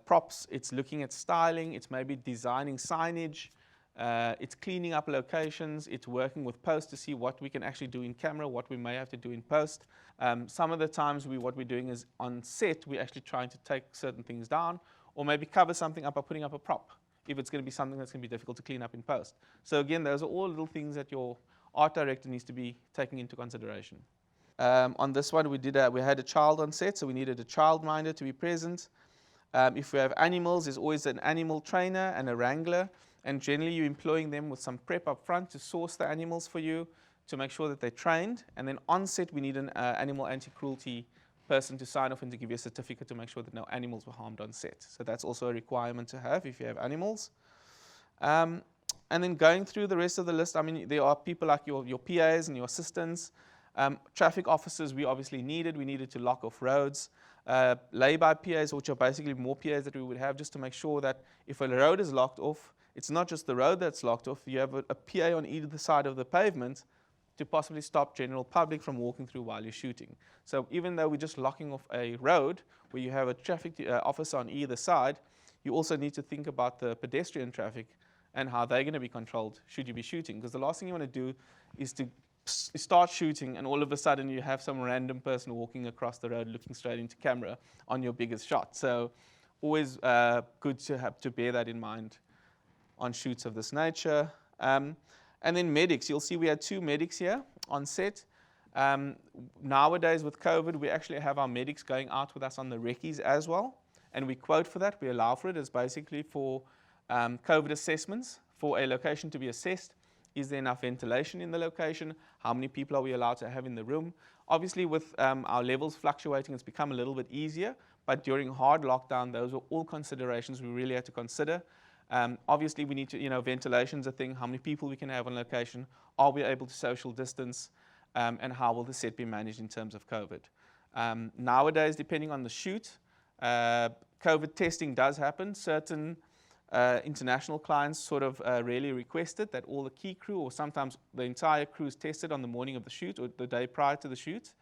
props. It's looking at styling. It's maybe designing signage. It's cleaning up locations. It's working with post to see what we can actually do in camera, what we may have to do in post. Some of the times what we're doing is on set, we're actually trying to take certain things down or maybe cover something up by putting up a prop if it's going to be something that's going to be difficult to clean up in post. So again, those are all little things that your art director needs to be taking into consideration. On this one, we had a child on set, so we needed a childminder to be present. If we have animals, there's always an animal trainer and a wrangler. And generally, you're employing them with some prep up front to source the animals for you, to make sure that they're trained. And then on set, we need an animal anti-cruelty person to sign off and to give you a certificate to make sure that no animals were harmed on set. So that's also a requirement to have if you have animals. And then going through the rest of the list, there are people like your PAs and your assistants. Traffic officers we obviously needed. We needed to lock off roads. lay-by PAs, which are basically more PAs that we would have just to make sure that if a road is locked off, it's not just the road that's locked off, you have a PA on either side of the pavement to possibly stop general public from walking through while you're shooting. So even though we're just locking off a road where you have a traffic officer on either side, you also need to think about the pedestrian traffic and how they're going to be controlled should you be shooting. Because the last thing you want to do is to start shooting and all of a sudden you have some random person walking across the road looking straight into camera on your biggest shot. So always good to have to bear that in mind on shoots of this nature. And then medics, you'll see we had 2 medics here on set. Nowadays with COVID, we actually have our medics going out with us on the recce's as well. And we quote for that, we allow for it. It's basically for COVID assessments, for a location to be assessed. Is there enough ventilation in the location? How many people are we allowed to have in the room? Obviously with our levels fluctuating, it's become a little bit easier. But during hard lockdown, those were all considerations we really had to consider. Obviously, we need to, ventilation's a thing, how many people we can have on location, are we able to social distance, and how will the set be managed in terms of COVID. Nowadays, depending on the shoot, COVID testing does happen. Certain international clients sort of really requested that all the key crew, or sometimes the entire crew, is tested on the morning of the shoot or the day prior to the shoot.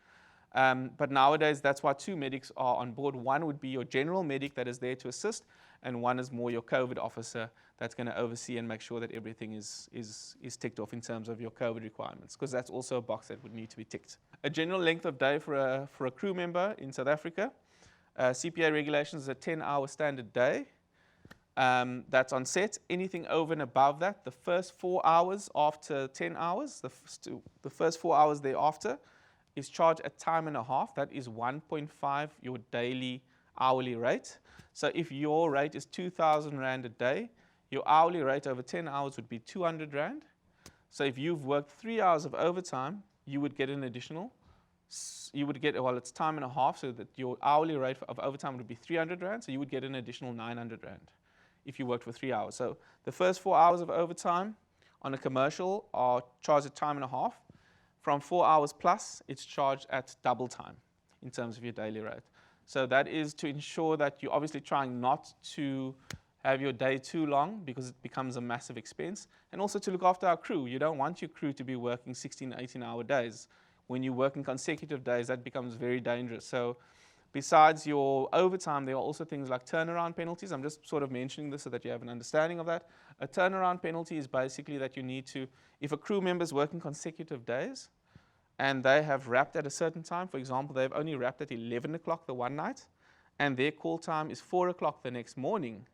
But nowadays, that's why 2 medics are on board. One would be your general medic that is there to assist, and one is more your COVID officer that's going to oversee and make sure that everything is ticked off in terms of your COVID requirements, because that's also a box that would need to be ticked. A general length of day for a crew member in South Africa, CPA regulations is a 10-hour standard day. That's on set. Anything over and above that, the first 4 hours after 10 hours, the first 4 hours thereafter, is charged at time and a half. That is 1.5 your daily hourly rate. So if your rate is 2,000 Rand a day, your hourly rate over 10 hours would be 200 Rand. So if you've worked 3 hours of overtime, you would get an additional, well, it's time and a half, so that your hourly rate of overtime would be 300 Rand, so you would get an additional 900 Rand if you worked for 3 hours. So the first 4 hours of overtime on a commercial are charged at time and a half. From 4 hours plus, it's charged at double time in terms of your daily rate. So that is to ensure that you're obviously trying not to have your day too long, because it becomes a massive expense, and also to look after our crew. You don't want your crew to be working 16, 18-hour days. When you work in consecutive days, that becomes very dangerous. So besides your overtime, there are also things like turnaround penalties. I'm just sort of mentioning this so that you have an understanding of that. A turnaround penalty is basically that you need to, if a crew member is working consecutive days, and they have wrapped at a certain time, for example, they've only wrapped at 11 o'clock the one night, and their call time is 4 o'clock the next morning,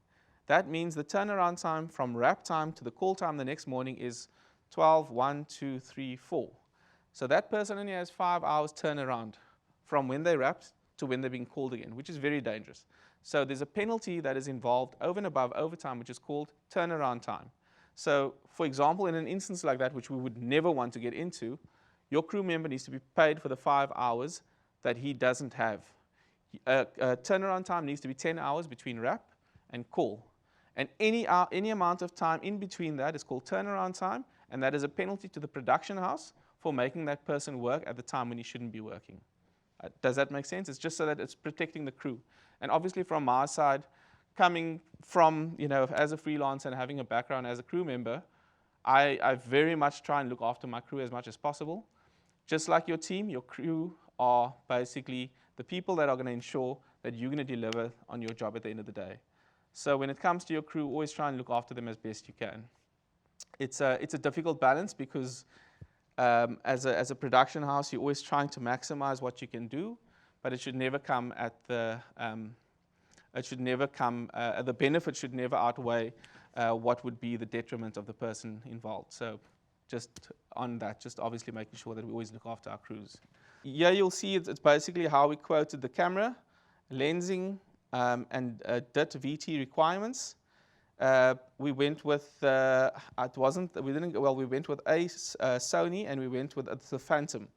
that means the turnaround time from wrap time to the call time the next morning is 12, 1, 2, 3, 4. So that person only has 5 hours turnaround from when they wrapped to when they're being called again, which is very dangerous. So there's a penalty that is involved over and above overtime, which is called turnaround time. So, for example, in an instance like that, which we would never want to get into, your crew member needs to be paid for the 5 hours that he doesn't have. Turnaround time needs to be 10 hours between wrap and call. And any amount of time in between that is called turnaround time, and that is a penalty to the production house for making that person work at the time when he shouldn't be working. Does that make sense? It's just so that it's protecting the crew. And obviously from our side, coming from, as a freelancer and having a background as a crew member, I very much try and look after my crew as much as possible. Just like your team, your crew are basically the people that are going to ensure that you're going to deliver on your job at the end of the day. So when it comes to your crew, always try and look after them as best you can. It's a difficult balance because as a production house, you're always trying to maximize what you can do, but it should never come at the the benefit should never outweigh what would be the detriment of the person involved. So just on that, just obviously making sure that we always look after our crews. Yeah, you'll see it's basically how we quoted the camera, lensing, and DIT VT requirements. We went with we went with a Sony, and we went with the Phantom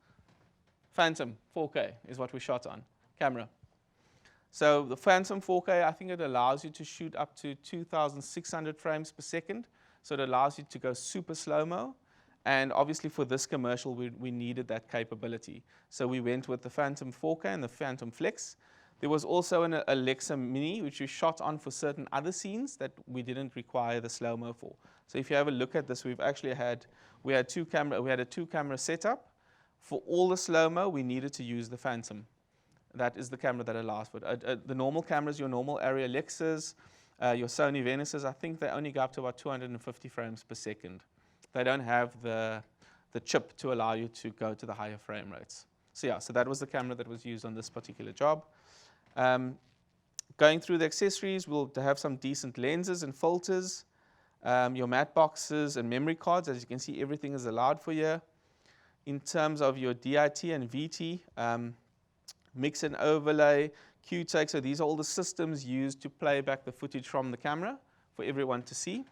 4K is what we shot on camera. So the Phantom 4K, I think it allows you to shoot up to 2,600 frames per second. So it allows you to go super slow-mo. And obviously for this commercial, we needed that capability. So we went with the Phantom 4K and the Phantom Flex. There was also an Alexa Mini, which we shot on for certain other scenes that we didn't require the slow-mo for. So if you have a look at this, we had a two-camera setup. For all the slow-mo, we needed to use the Phantom. That is the camera that allows for it. The normal cameras, your normal Arri Alexas, your Sony Venuses, I think they only go up to about 250 frames per second. They don't have the chip to allow you to go to the higher frame rates. So yeah, so that was the camera that was used on this particular job. Going through the accessories, we'll have some decent lenses and filters, your matte boxes and memory cards. As you can see, everything is allowed for you. In terms of your DIT and VT, mix and overlay, Q-Take, so these are all the systems used to play back the footage from the camera for everyone to see.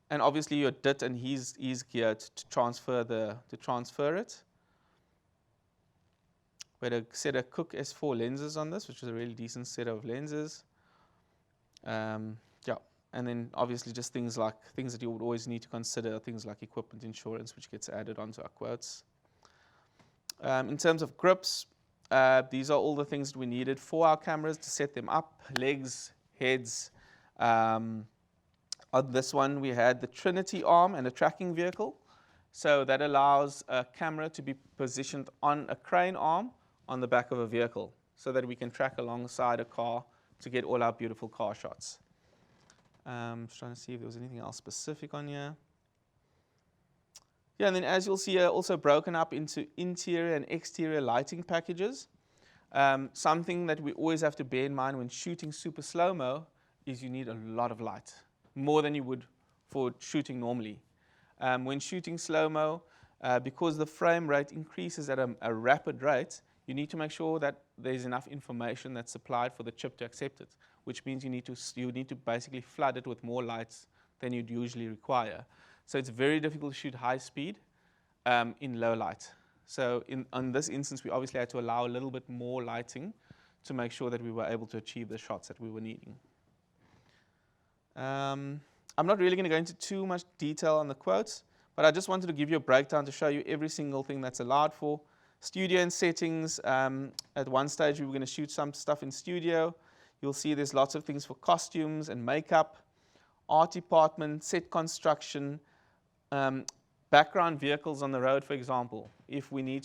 And obviously your DIT and his geared to transfer it. We had a set of Cooke S4 lenses on this, which is a really decent set of lenses. Yeah, and then obviously just things that you would always need to consider, things like equipment insurance, which gets added onto our quotes. In terms of grips, these are all the things that we needed for our cameras to set them up, legs, heads. On this one, we had the Trinity arm and a tracking vehicle. So that allows a camera to be positioned on a crane arm on the back of a vehicle so that we can track alongside a car to get all our beautiful car shots. Just trying to see if there was anything else specific on here. Yeah, and then as you'll see here, also broken up into interior and exterior lighting packages. Something that we always have to bear in mind when shooting super slow-mo is you need a lot of light, more than you would for shooting normally. When shooting slow-mo, because the frame rate increases at a rapid rate, you need to make sure that there's enough information that's supplied for the chip to accept it, which means you need to basically flood it with more lights than you'd usually require. So it's very difficult to shoot high speed in low light. So on this instance, we obviously had to allow a little bit more lighting to make sure that we were able to achieve the shots that we were needing. I'm not really going to go into too much detail on the quotes, but I just wanted to give you a breakdown to show you every single thing that's allowed for. Studio and settings, at one stage we were going to shoot some stuff in studio. You'll see there's lots of things for costumes and makeup, art department, set construction, background vehicles on the road, for example. If we're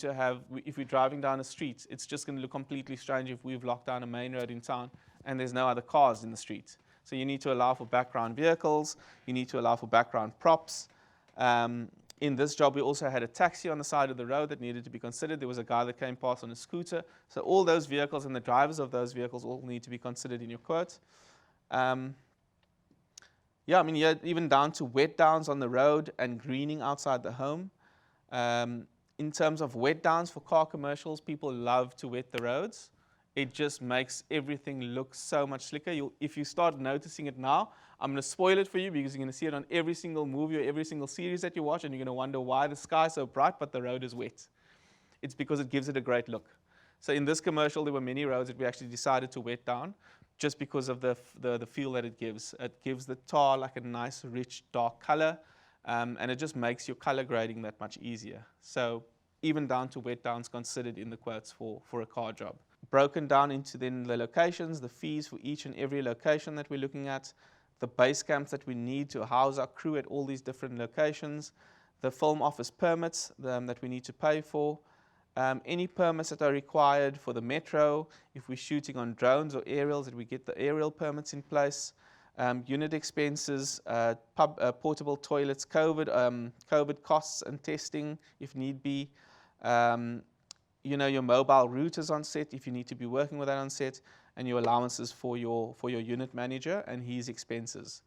driving down a street, it's just going to look completely strange if we've locked down a main road in town and there's no other cars in the street. So you need to allow for background vehicles, you need to allow for background props. In this job, we also had a taxi on the side of the road that needed to be considered. There was a guy that came past on a scooter. So all those vehicles and the drivers of those vehicles all need to be considered in your quote. Yeah, I mean, even down to wet downs on the road and greening outside the home. In terms of wet downs for car commercials, people love to wet the roads. It just makes everything look so much slicker. If you start noticing it now, I'm going to spoil it for you because you're going to see it on every single movie or every single series that you watch, and you're going to wonder why the sky's so bright but the road is wet. It's because it gives it a great look. So in this commercial, there were many roads that we actually decided to wet down just because of the feel that it gives. It gives the tar like a nice, rich, dark color, and it just makes your color grading that much easier. So even down to wet downs considered in the quotes for a car job. Broken down into then the locations, the fees for each and every location that we're looking at, the base camps that we need to house our crew at all these different locations, the film office permits that we need to pay for, any permits that are required for the metro, if we're shooting on drones or aerials, that we get the aerial permits in place, unit expenses, portable toilets, COVID costs and testing if need be, your mobile routers on set if you need to be working with that on set, and your allowances for your unit manager and his expenses.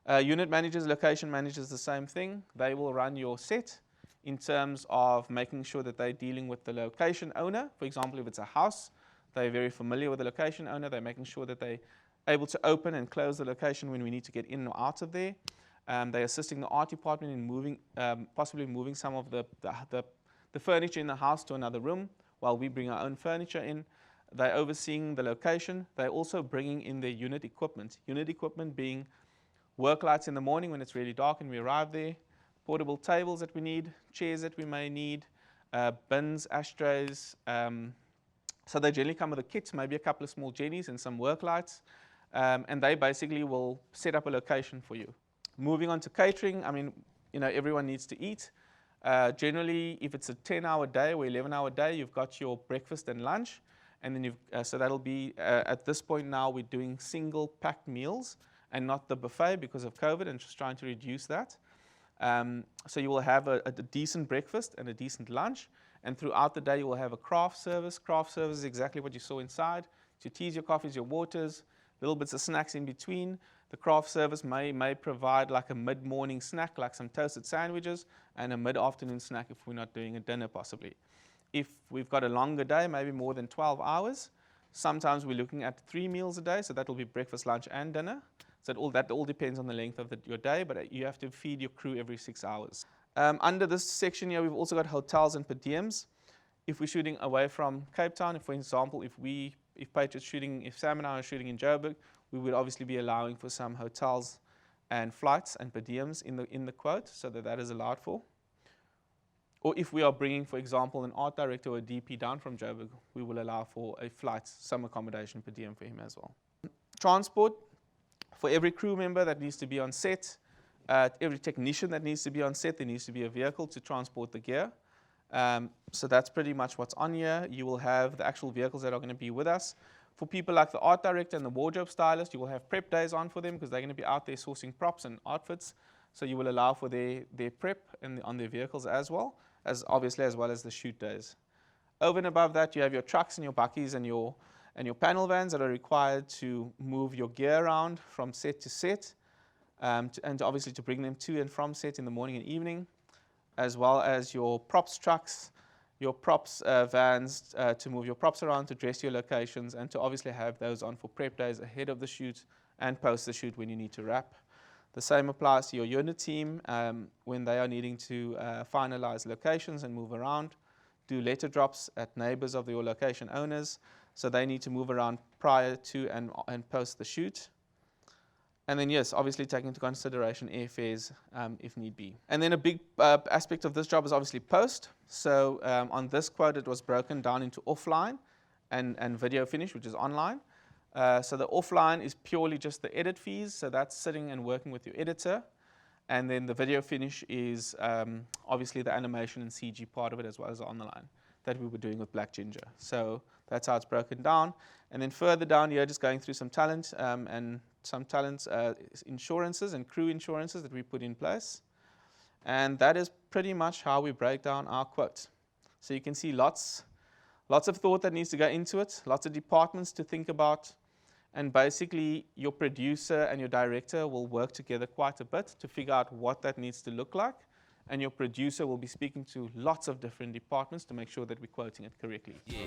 Unit managers, location managers, the same thing. They will run your set in terms of making sure that they're dealing with the location owner. For example, if it's a house, they're very familiar with the location owner. They're making sure that they're able to open and close the location when we need to get in or out of there. They're assisting the art department in possibly moving some of the furniture in the house to another room while we bring our own furniture in. They're overseeing the location. They're also bringing in their unit equipment. Unit equipment being work lights in the morning when it's really dark and we arrive there, portable tables that we need, chairs that we may need, bins, ashtrays, So they generally come with a kit, maybe a couple of small jennies and some work lights, and they basically will set up a location for you. Moving on to catering, I mean, everyone needs to eat. Generally, if it's a 10-hour day or 11-hour day, you've got your breakfast and lunch, and then so that'll be, at this point now, we're doing single packed meals and not the buffet because of COVID, and just trying to reduce that. So you will have a decent breakfast and a decent lunch, and throughout the day you will have a craft service. Craft service is exactly what you saw inside. It's your teas, your coffees, your waters, little bits of snacks in between. The craft service may provide like a mid-morning snack, like some toasted sandwiches, and a mid-afternoon snack if we're not doing a dinner possibly. If we've got a longer day, maybe more than 12 hours, sometimes we're looking at 3 meals a day, so that will be breakfast, lunch, and dinner. So that all depends on the length of your day, but you have to feed your crew every 6 hours. Under this section here, we've also got hotels and per diems. If we're shooting away from Cape Town, for example, if Sam and I are shooting in Joburg, we would obviously be allowing for some hotels and flights and per diems in the quote, so that is allowed for. Or if we are bringing, for example, an art director or a DP down from Joburg, we will allow for a flight, some accommodation per diem for him as well. Transport, for every crew member that needs to be on set, every technician that needs to be on set, there needs to be a vehicle to transport the gear. So that's pretty much what's on here. You will have the actual vehicles that are going to be with us. For people like the art director and the wardrobe stylist, you will have prep days on for them because they're going to be out there sourcing props and outfits. So you will allow for their prep on their vehicles as well as the shoot days. Over and above that, you have your trucks and your bakkies and your panel vans that are required to move your gear around from set to set, and obviously to bring them to and from set in the morning and evening, as well as your props trucks, your props vans to move your props around, to dress your locations, and to obviously have those on for prep days ahead of the shoot and post the shoot when you need to wrap. The same applies to your unit team when they are needing to finalize locations and move around, do letter drops at neighbors of your location owners, so they need to move around prior to and post the shoot. And then, yes, obviously taking into consideration airfares if need be. And then a big aspect of this job is obviously post. So on this quote, it was broken down into offline and video finish, which is online. So the offline is purely just the edit fees. So that's sitting and working with your editor. And then the video finish is obviously the animation and CG part of it, as well as the online that we were doing with Black Ginger. So that's how it's broken down. And then further down here, just going through some talent insurances and crew insurances that we put in place. And that is pretty much how we break down our quote. So you can see lots of thought that needs to go into it, lots of departments to think about, and basically your producer and your director will work together quite a bit to figure out what that needs to look like, and your producer will be speaking to lots of different departments to make sure that we're quoting it correctly. Yeah.